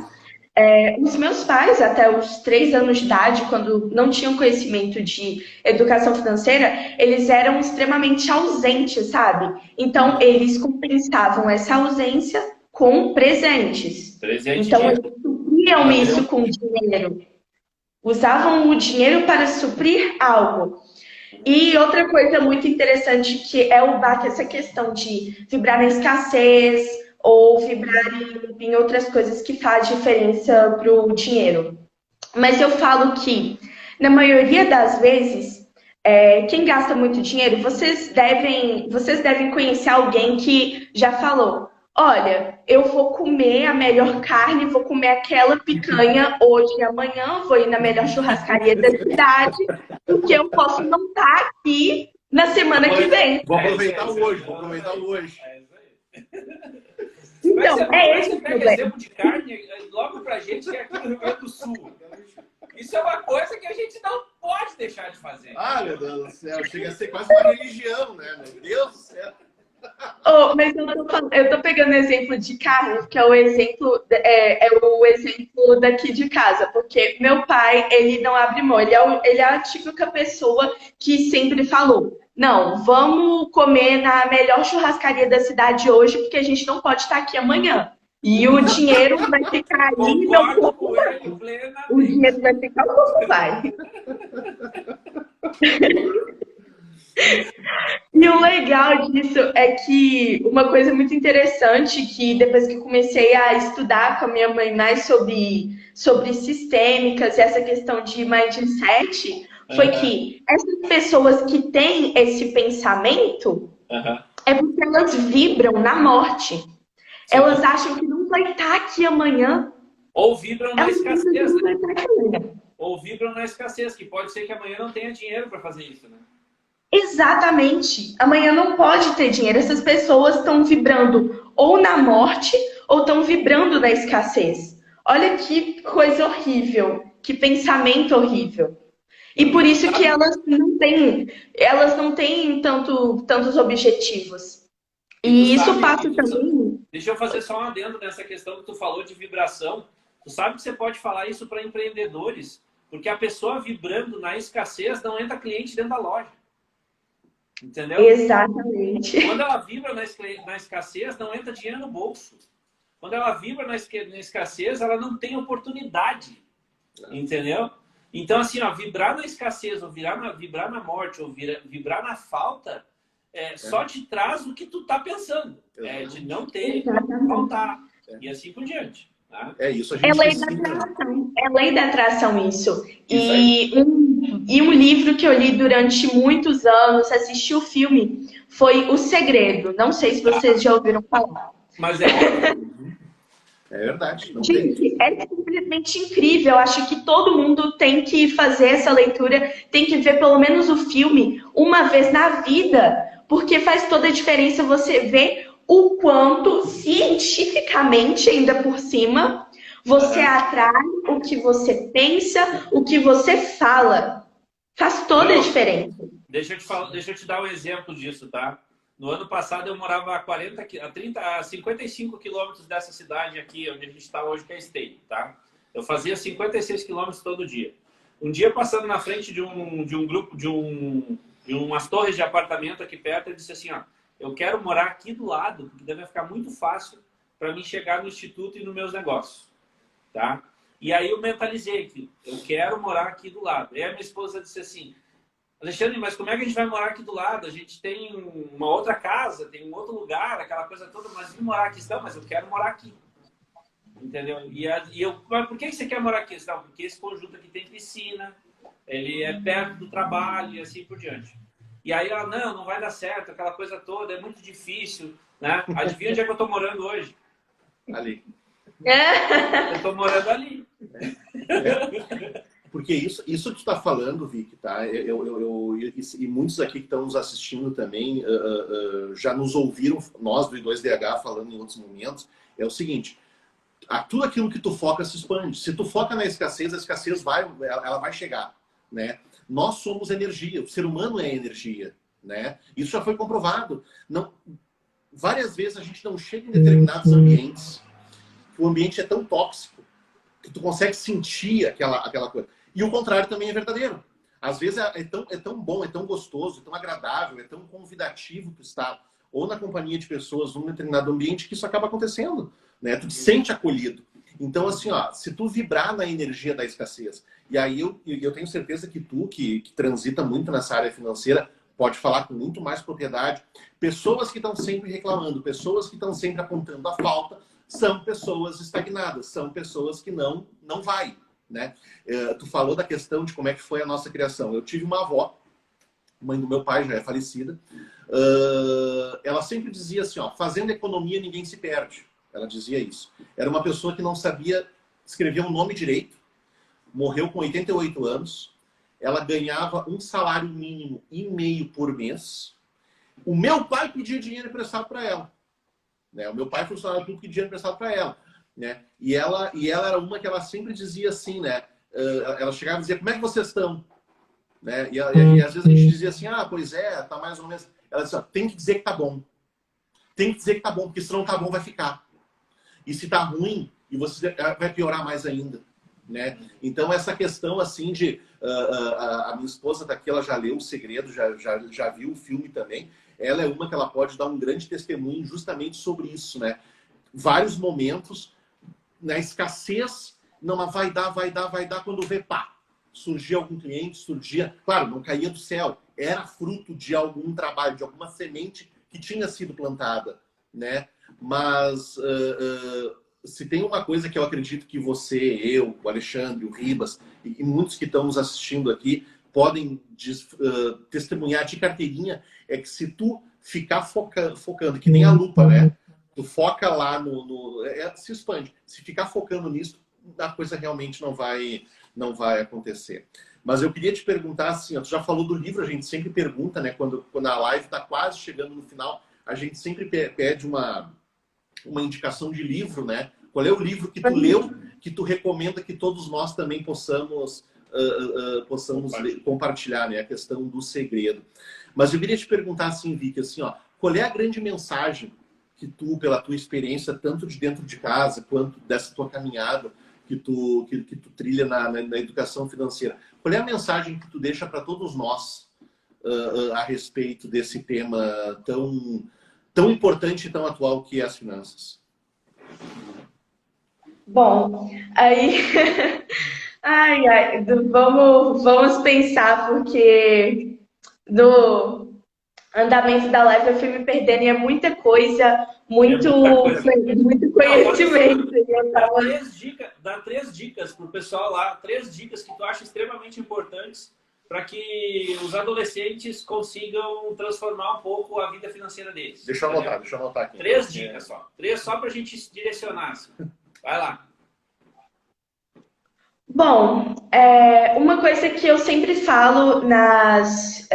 Os meus pais, até os 3 anos de idade, quando não tinham conhecimento de educação financeira, eles eram extremamente ausentes, sabe? Então, eles compensavam essa ausência com presentes. Então, eles supriam isso com dinheiro. Usavam o dinheiro para suprir algo. E outra coisa muito interessante que é essa questão de vibrar na escassez ou vibrar em outras coisas que faz diferença para o dinheiro. Mas eu falo que, na maioria das vezes, quem gasta muito dinheiro, vocês devem conhecer alguém que já falou, olha, eu vou comer a melhor carne, vou comer aquela picanha hoje e amanhã, vou ir na melhor churrascaria da cidade, porque eu posso não estar aqui na semana que vem. Vou aproveitar o hoje. Então, esse o problema. Exemplo de carne, logo pra gente, que é aqui no Rio Grande do Sul. Isso é uma coisa que a gente não pode deixar de fazer. Ah, meu Deus do céu, chega a ser quase uma religião, né? Meu Deus do céu. Mas eu tô pegando exemplo de carne, que é o exemplo daqui de casa, porque meu pai, ele não abre mão, ele é a típica pessoa que sempre falou, não, vamos comer na melhor churrascaria da cidade hoje, porque a gente não pode estar aqui amanhã. E o dinheiro vai ficar aí, meu corpo vai. O dinheiro vai ficar, o corpo vai. E o legal disso é que uma coisa muito interessante que depois que eu comecei a estudar com a minha mãe mais sobre sistêmicas e essa questão de mindset, foi que essas pessoas que têm esse pensamento é porque elas vibram na morte. Sim. Elas acham que não vai estar aqui amanhã. Ou vibram na escassez, né? Ou vibram na escassez, que pode ser que amanhã não tenha dinheiro para fazer isso, né? Exatamente. Amanhã não pode ter dinheiro. Essas pessoas estão vibrando ou na morte ou estão vibrando na escassez. Olha que coisa horrível, que pensamento horrível. E por isso que elas não têm tantos objetivos. E tu E isso sabe, passa também. deixa eu fazer só um adendo nessa questão que tu falou de vibração. Tu sabe que você pode falar isso para empreendedores, porque a pessoa vibrando na escassez não entra cliente dentro da loja. Entendeu? Exatamente. Quando ela vibra na escassez, não entra dinheiro no bolso. Quando ela vibra na escassez, ela não tem oportunidade. Entendeu? Então, assim, ó, vibrar na escassez, ou vibrar na morte, ou vibrar na falta, só te traz o que tu tá pensando. De não ter, faltar. E assim por diante. Tá? Isso a gente É lei da ensina. atração. É lei da atração isso. E um livro que eu li durante muitos anos, assisti o filme, foi O Segredo. Não sei se vocês já ouviram falar. Mas É verdade. Não tem. Gente, é simplesmente incrível. Eu acho que todo mundo tem que fazer essa leitura, tem que ver pelo menos o filme uma vez na vida, porque faz toda a diferença você ver o quanto, cientificamente, ainda por cima, você atrai o que você pensa, o que você fala. Faz toda a diferença. Deixa eu te dar um exemplo disso, tá? No ano passado eu morava a 55 quilômetros dessa cidade aqui, onde a gente está hoje, que é Esteio, tá? Eu fazia 56 quilômetros todo dia. Um dia, passando na frente de um grupo, de umas torres de apartamento aqui perto, ele disse assim, ó, eu quero morar aqui do lado, porque deve ficar muito fácil para mim chegar no instituto e nos meus negócios, tá? E aí eu mentalizei que eu quero morar aqui do lado. E aí a minha esposa disse assim, Alexandre, mas como é que a gente vai morar aqui do lado? A gente tem uma outra casa, tem um outro lugar, aquela coisa toda, mas vim morar aqui, não, mas eu quero morar aqui. Entendeu? Mas por que você quer morar aqui? Não, porque esse conjunto aqui tem piscina, ele é perto do trabalho e assim por diante. E aí ela, não vai dar certo, aquela coisa toda, é muito difícil, né? Adivinha onde é que eu tô morando hoje? Ali. Eu tô morando ali. Porque isso que tu está falando, Vic, tá? E muitos aqui que estão nos assistindo também já nos ouviram, nós do I2DH, falando em outros momentos, é o seguinte, tudo aquilo que tu foca se expande. Se tu foca na escassez, a escassez ela vai chegar, né? Nós somos energia, o ser humano é energia, né? Isso já foi comprovado. Várias vezes a gente não chega em determinados ambientes, o ambiente é tão tóxico, que tu consegue sentir aquela coisa. E o contrário também é verdadeiro. Às vezes é tão bom, é tão gostoso, é tão agradável, é tão convidativo tu estar ou na companhia de pessoas num determinado ambiente que isso acaba acontecendo, né? Tu te sente acolhido. Então, assim, ó, se tu vibrar na energia da escassez, e aí eu tenho certeza que tu, que transita muito nessa área financeira, pode falar com muito mais propriedade. Pessoas que estão sempre reclamando, pessoas que estão sempre apontando a falta, são pessoas estagnadas, são pessoas que não vai, né? Tu falou da questão de como é que foi a nossa criação. Eu tive uma avó, mãe do meu pai, já é falecida. Ela sempre dizia assim, ó, fazendo economia ninguém se perde. Ela dizia isso. Era uma pessoa que não sabia escrever um nome direito, morreu com 88 anos, ela ganhava um salário mínimo e meio por mês. O meu pai pedia dinheiro emprestado para ela. Né? O meu pai foi funcionário público e dinheiro emprestado para ela. Né? E ela era uma que ela sempre dizia assim, né? Ela chegava e dizia, como é que vocês estão? Né? E às vezes a gente dizia assim, pois é, tá mais ou menos. Ela disse, tem que dizer que tá bom. Tem que dizer que tá bom, porque se não tá bom vai ficar. E se tá ruim, e você vai piorar mais ainda. Né? Então essa questão assim de... a minha esposa tá aqui, ela já leu O Segredo, já viu o filme também. Ela é uma que ela pode dar um grande testemunho justamente sobre isso, né? Vários momentos, na escassez, mas vai dar, quando vê, pá, surgia algum cliente, claro, não caía do céu, era fruto de algum trabalho, de alguma semente que tinha sido plantada, né? Mas se tem uma coisa que eu acredito que você, eu, o Alexandre, o Ribas e muitos que estão nos assistindo aqui podem testemunhar de carteirinha, é que se tu ficar focando, que nem a lupa, né? Tu foca lá se expande. Se ficar focando nisso, a coisa realmente não vai acontecer. Mas eu queria te perguntar assim, ó, tu já falou do livro, a gente sempre pergunta, né? Quando a live está quase chegando no final, a gente sempre pede uma indicação de livro, né? Qual é o livro que tu leu que tu recomenda que todos nós também possamos compartilhar, né? A questão do segredo. Mas eu queria te perguntar assim, Vicky, assim, ó, qual é a grande mensagem que tu, pela tua experiência, tanto de dentro de casa, quanto dessa tua caminhada que tu trilha na educação financeira, qual é a mensagem que tu deixa para todos nós a respeito desse tema tão importante e tão atual que é as finanças? Bom, aí... vamos pensar, porque no andamento da live eu fui me perdendo e é muita coisa, muito conhecimento. Dá três dicas para o pessoal lá, 3 dicas que tu acha extremamente importantes para que os adolescentes consigam transformar um pouco a vida financeira deles. Deixa eu anotar aqui. 3 dicas só. 3 só para a gente se direcionar. Assim. Vai lá. Bom, uma coisa que eu sempre falo nas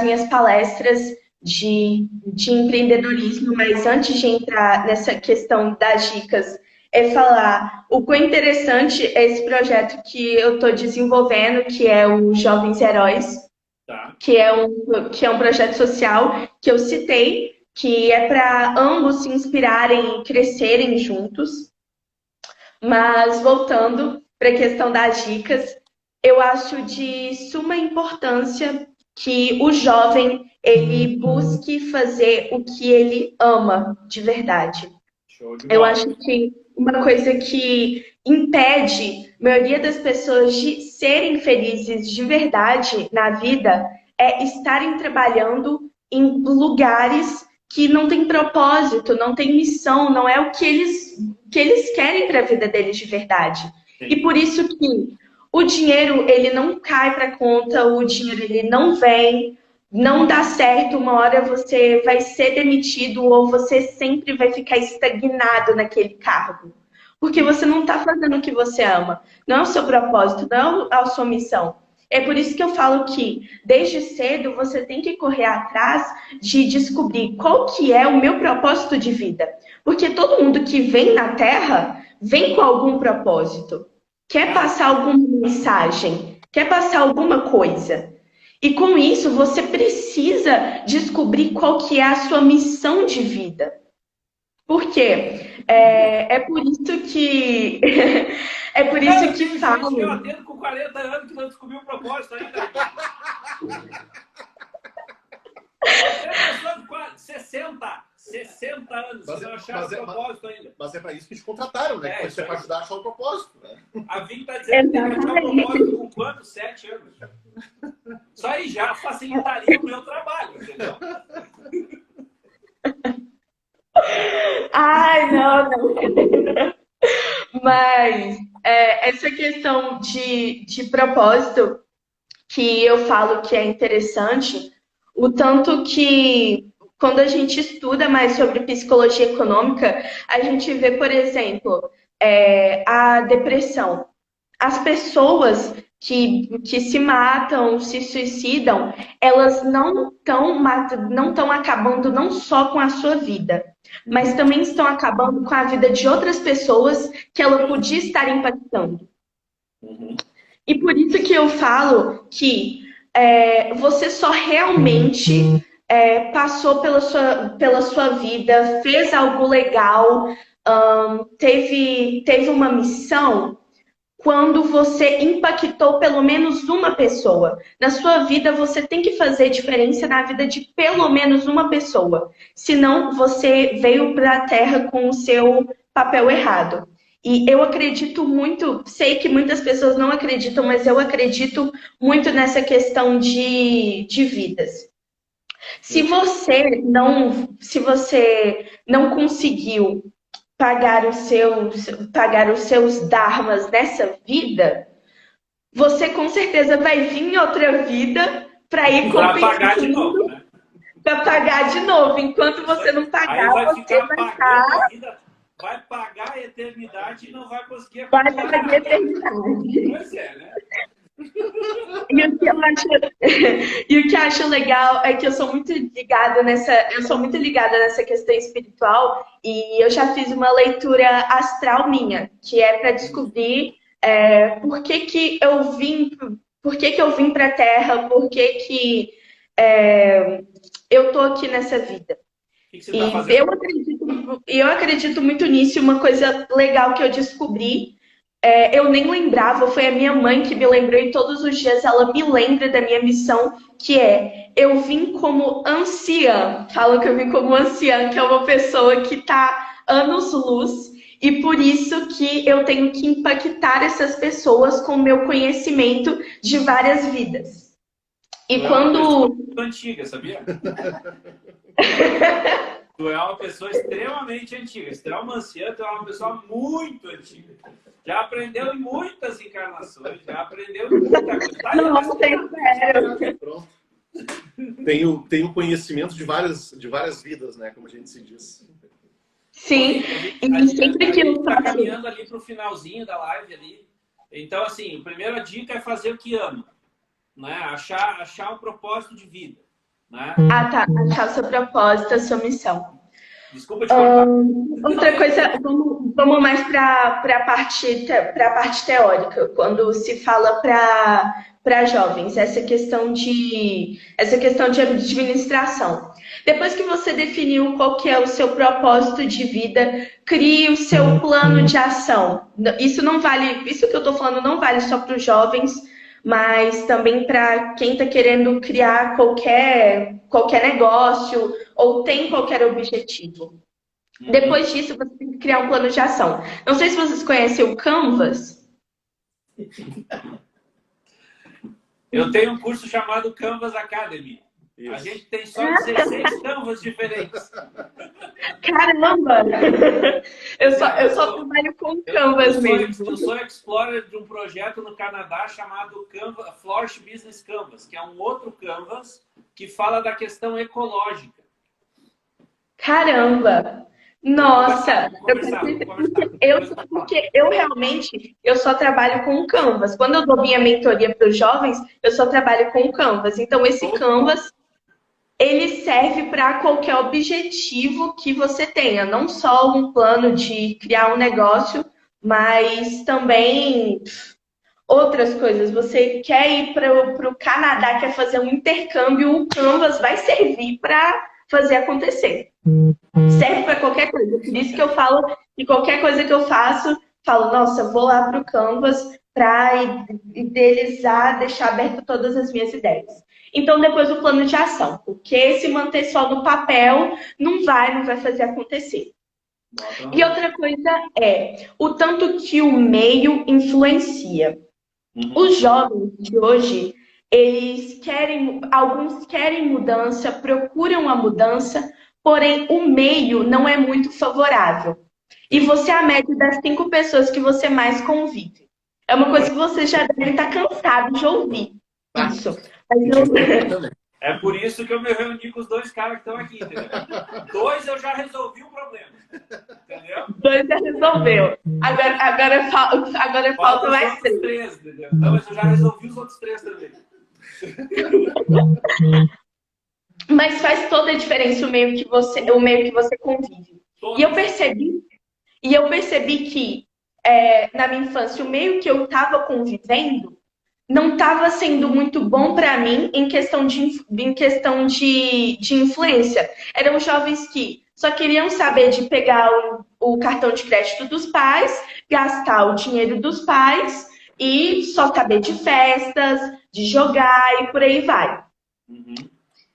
minhas palestras de empreendedorismo, mas antes de entrar nessa questão das dicas, é falar o quão interessante é esse projeto que eu estou desenvolvendo, que é o Jovens Heróis, Tá. que é um projeto social que eu citei, que é para ambos se inspirarem e crescerem juntos. Mas voltando para a questão das dicas, eu acho de suma importância que o jovem ele busque fazer o que ele ama de verdade. Show de Eu bola. acho que uma coisa que impede a maioria das pessoas de serem felizes de verdade na vida é estarem trabalhando em lugares que não tem propósito, não tem missão, não é o que eles querem para a vida deles de verdade. Sim. E por isso que o dinheiro, ele não cai para conta, o dinheiro, ele não vem, não dá certo, uma hora você vai ser demitido ou você sempre vai ficar estagnado naquele cargo. Porque você não está fazendo o que você ama. Não é o seu propósito, não é a sua missão. É por isso que eu falo que, desde cedo, você tem que correr atrás de descobrir qual que é o meu propósito de vida. Porque todo mundo que vem na Terra, vem com algum propósito. Quer passar alguma mensagem, quer passar alguma coisa. E com isso, você precisa descobrir qual que é a sua missão de vida. Por quê? É por isso que... é por isso que falo... Gente que eu atendo com 40 anos que não descobriu o propósito ainda. Você é pessoa de 60 anos, você não acharam o propósito ainda. Mas é para isso que te contrataram, né? Isso é para ajudar a achar o propósito. Né? A Vicky está dizendo que tem que achar o propósito com quanto? 7 anos. Isso aí já facilitaria o meu trabalho, entendeu? Ai, não. Mas essa questão de propósito que eu falo que é interessante, o tanto que quando a gente estuda mais sobre psicologia econômica, a gente vê, por exemplo, a depressão. As pessoas que se matam, se suicidam, elas não estão acabando não só com a sua vida, mas também estão acabando com a vida de outras pessoas que ela podia estar impactando. Uhum. E por isso que eu falo que você só realmente passou pela sua vida, fez algo legal, teve uma missão quando você impactou pelo menos uma pessoa. Na sua vida, você tem que fazer diferença na vida de pelo menos uma pessoa. Senão, você veio para a Terra com o seu papel errado. E eu acredito muito, sei que muitas pessoas não acreditam, mas eu acredito muito nessa questão de vidas. Se você não conseguiu pagar os seus dharmas nessa vida, você com certeza vai vir em outra vida para ir pagar de novo, né? Para pagar de novo. Enquanto você não pagar, você vai estar... Vai pagar a eternidade e não vai conseguir acompanhar. Vai pagar a eternidade. Pois é, né? E o que eu acho, e o que eu acho legal é que eu sou muito ligada nessa questão espiritual e eu já fiz uma leitura astral minha, que é para descobrir por que que eu vim para a Terra, por que que eu tô aqui nessa vida. O que você está E fazendo? eu acredito muito nisso. Uma coisa legal que eu descobri, eu nem lembrava, foi a minha mãe que me lembrou, e todos os dias ela me lembra da minha missão, que é eu vim como anciã. Falam que eu vim como anciã, que é uma pessoa que está anos-luz, e por isso que eu tenho que impactar essas pessoas com o meu conhecimento de várias vidas. E Tu é uma quando. pessoa muito antiga, sabia? Tu é uma pessoa extremamente antiga. Se tu é uma anciã, tu é uma pessoa muito antiga. Já aprendeu em muitas encarnações, já aprendeu em muita coisa. Tá aí, Não, mas- sério. Pronto. Tenho conhecimento de várias vidas, né? Como a gente se diz. Sim, A e gente sempre que eu tá faço. caminhando ali pro finalzinho da live ali. Então, assim, a primeira dica é fazer o que ama, né? Achar um propósito de vida, né? Ah, tá. Achar o seu propósito, a sua missão. Desculpa te cortar. Outra coisa, vamos mais para a parte teórica, quando se fala para jovens, essa questão de administração. Depois que você definiu qual que é o seu propósito de vida, crie o seu plano de ação. Isso não vale, isso que eu estou falando não vale só para os jovens, mas também para quem está querendo criar qualquer negócio ou tem qualquer objetivo. Depois disso, você tem que criar um plano de ação. Não sei se vocês conhecem o Canvas. Eu tenho um curso chamado Canvas Academy. A Isso. gente tem só 16 canvas diferentes. Caramba! Eu só trabalho com Canvas mesmo. Eu sou explorer de um projeto no Canadá chamado Flourish Business Canvas, que é um outro Canvas que fala da questão ecológica. Caramba! Nossa! Porque eu realmente só trabalho com Canvas. Quando eu dou minha mentoria para os jovens, eu só trabalho com Canvas. Então, esse Canvas, ele serve para qualquer objetivo que você tenha. Não só um plano de criar um negócio, mas também outras coisas. Você quer ir para o Canadá, quer fazer um intercâmbio, o Canvas vai servir para fazer acontecer. Serve para qualquer coisa. Por isso que eu falo que qualquer coisa que eu faço, falo, nossa, vou lá para o Canvas para idealizar, deixar aberto todas as minhas ideias. Então, depois o plano de ação. Porque se manter só no papel, não vai fazer acontecer. E outra coisa é o tanto que o meio influencia. Os jovens de hoje, alguns querem mudança, procuram a mudança, porém o meio não é muito favorável. E você é a média das 5 pessoas que você mais convive. É uma coisa que você já deve estar cansado de ouvir. Isso. É por isso que eu me reuni com os 2 caras que estão aqui, entendeu? 2 eu já resolvi o problema. Entendeu? 2 já resolveu. Agora falta mais 3. Entendeu? Não, mas eu já resolvi os outros 3 também. Mas faz toda a diferença o meio que você convive. E eu percebi que na minha infância o meio que eu estava convivendo não estava sendo muito bom para mim em questão de influência. Eram jovens que só queriam saber de pegar o cartão de crédito dos pais, gastar o dinheiro dos pais e só saber de festas, de jogar e por aí vai.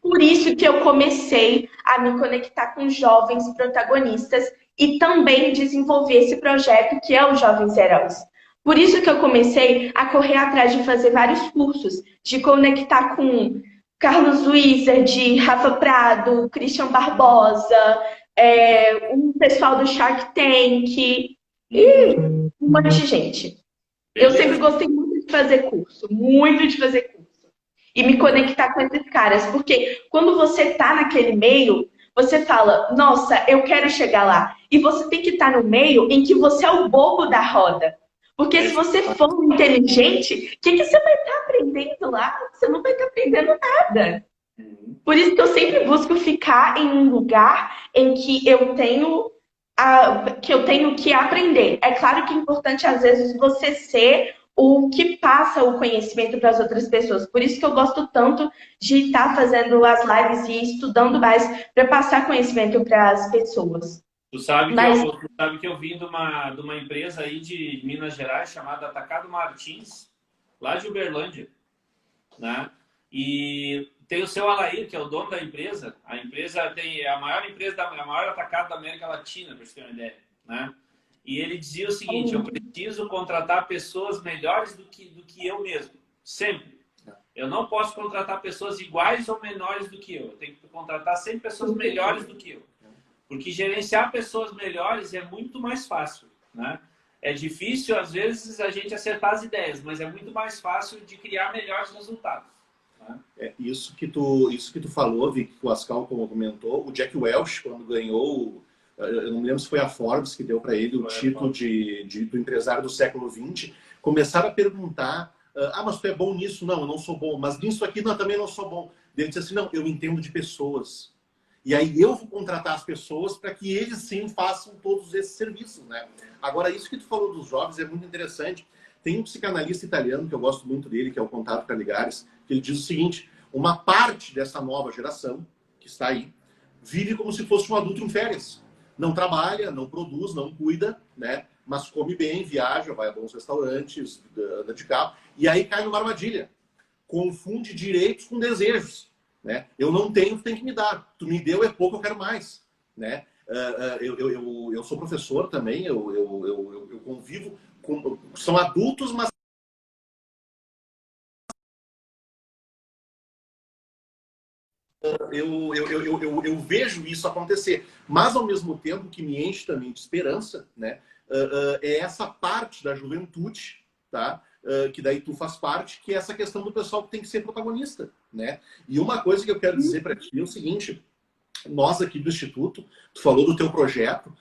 Por isso que eu comecei a me conectar com jovens protagonistas e também desenvolver esse projeto que é o Jovens Heróis. Por isso que eu comecei a correr atrás de fazer vários cursos, de conectar com Carlos Wizard, Rafa Prado, Christian Barbosa, um pessoal do Shark Tank e um monte de gente. Eu sempre gostei muito de fazer curso, e me conectar com esses caras, porque quando você tá naquele meio, você fala, nossa, eu quero chegar lá. E você tem que estar no meio em que você é o bobo da roda. Porque se você for inteligente, o que você vai estar aprendendo lá? Você não vai estar aprendendo nada. Por isso que eu sempre busco ficar em um lugar em que eu tenho que aprender. É claro que é importante, às vezes, você ser o que passa o conhecimento para as outras pessoas. Por isso que eu gosto tanto de estar fazendo as lives e estudando mais para passar conhecimento para as pessoas. Tu sabe Mas que eu vim de uma empresa aí de Minas Gerais chamada Atacado Martins, lá de Uberlândia, né? E tem o seu Alair, que é o dono da empresa. A empresa é a maior atacado da América Latina, para você ter uma ideia, né? E ele dizia o seguinte: eu preciso contratar pessoas melhores do que eu mesmo, sempre. Eu não posso contratar pessoas iguais ou menores do que eu. Eu tenho que contratar sempre pessoas melhores do que eu. Porque gerenciar pessoas melhores é muito mais fácil, né? É difícil, às vezes, a gente acertar as ideias, mas é muito mais fácil de criar melhores resultados. Né? Isso que tu falou, Vic, que o Ascal comentou, o Jack Welch, quando ganhou, eu não me lembro se foi a Forbes que deu para ele o título do empresário do século XX, começaram a perguntar, mas tu é bom nisso? Não, eu não sou bom. Mas nisso aqui, não, eu também não sou bom. Ele disse assim, não, eu entendo de pessoas. E aí eu vou contratar as pessoas para que eles sim façam todos esses serviços, né? Agora, isso que tu falou dos jovens é muito interessante. Tem um psicanalista italiano que eu gosto muito dele, que é o Contato Caligares, que ele diz o seguinte: uma parte dessa nova geração que está aí vive como se fosse um adulto em férias. Não trabalha, não produz, não cuida, né? Mas come bem, viaja, vai a bons restaurantes, anda de carro, e aí cai numa armadilha. Confunde direitos com desejos. Né? Eu não tenho, tu tem que me dar. Tu me deu, é pouco, eu quero mais. Né? Eu sou professor também, eu convivo com... São adultos, mas... Eu vejo isso acontecer. Mas, ao mesmo tempo, o que me enche também de esperança, né? É essa parte da juventude, tá? Que daí tu faz parte, que é essa questão do pessoal que tem que ser protagonista, né? E uma coisa que eu quero dizer para ti é o seguinte: nós aqui do Instituto, tu falou do teu projeto,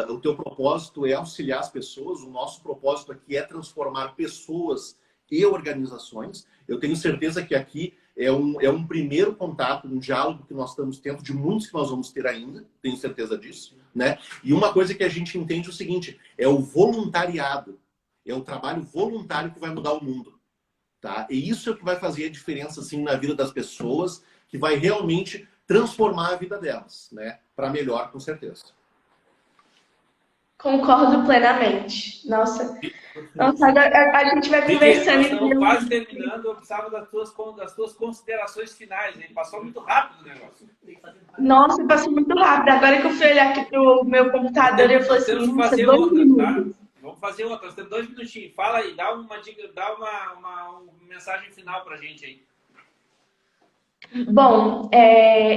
o teu propósito é auxiliar as pessoas, o nosso propósito aqui é transformar pessoas e organizações. Eu tenho certeza que aqui é um primeiro contato, um diálogo que nós estamos tendo, de muitos que nós vamos ter ainda, tenho certeza disso, né? E uma coisa que a gente entende é o seguinte: é o voluntariado. É o trabalho voluntário que vai mudar o mundo, tá? E isso é o que vai fazer a diferença, assim, na vida das pessoas, que vai realmente transformar a vida delas, né? Para melhor, com certeza. concordo plenamente. Nossa, agora a gente vai conversando. Nós estamos quase terminando. Eu precisava das tuas considerações finais, hein? Passou muito rápido o negócio. Nossa, passou muito rápido. Agora que eu fui olhar aqui pro meu computador, eu falei assim, nossa, 2 minutos. Tá? Vamos fazer outra. Nós temos 2 minutinhos. Fala aí, dá uma dica, dá uma mensagem final pra gente aí. Bom,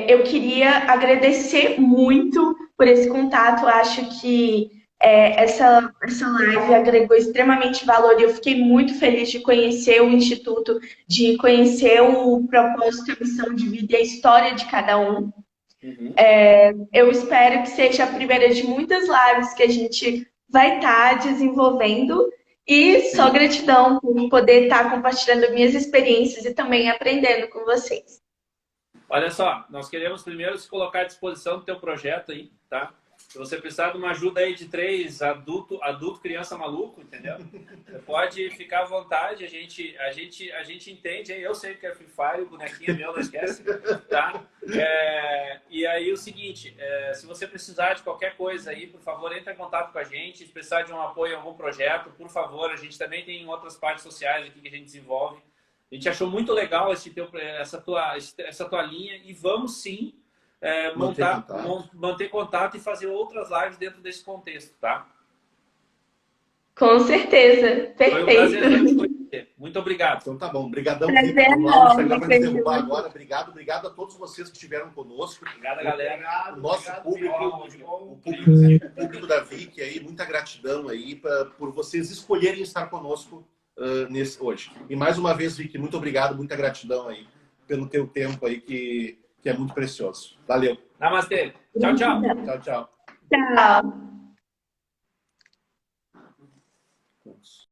eu queria agradecer muito por esse contato. Eu acho que essa live agregou extremamente valor e eu fiquei muito feliz de conhecer o Instituto, de conhecer o propósito, a missão de vida e a história de cada um. Eu espero que seja a primeira de muitas lives que a gente vai estar desenvolvendo e só gratidão por poder estar compartilhando minhas experiências e também aprendendo com vocês. Olha só, nós queremos primeiro se colocar à disposição do teu projeto aí, tá? Se você precisar de uma ajuda aí de 3, adulto, criança, maluco, entendeu? Você pode ficar à vontade, a gente entende, eu sei que é Free Fire, o bonequinho é meu, não esquece, tá? E aí o seguinte, se você precisar de qualquer coisa aí, por favor, entre em contato com a gente. Se precisar de um apoio em algum projeto, por favor, a gente também tem outras partes sociais aqui que a gente desenvolve. A gente achou muito legal essa tua linha e vamos sim manter contato e fazer outras lives dentro desse contexto, tá? Com certeza, perfeito. Foi um prazer te conhecer. Muito obrigado. Então tá bom, obrigadão. Obrigado a todos vocês que estiveram conosco. Obrigado, galera. O nosso público da Vic aí, muita gratidão aí por vocês escolherem estar conosco hoje. E mais uma vez, Vic, muito obrigado, muita gratidão aí pelo teu tempo aí que é muito precioso. Valeu. Namastê. Tchau, tchau. Tchau, tchau. Tchau. abraço.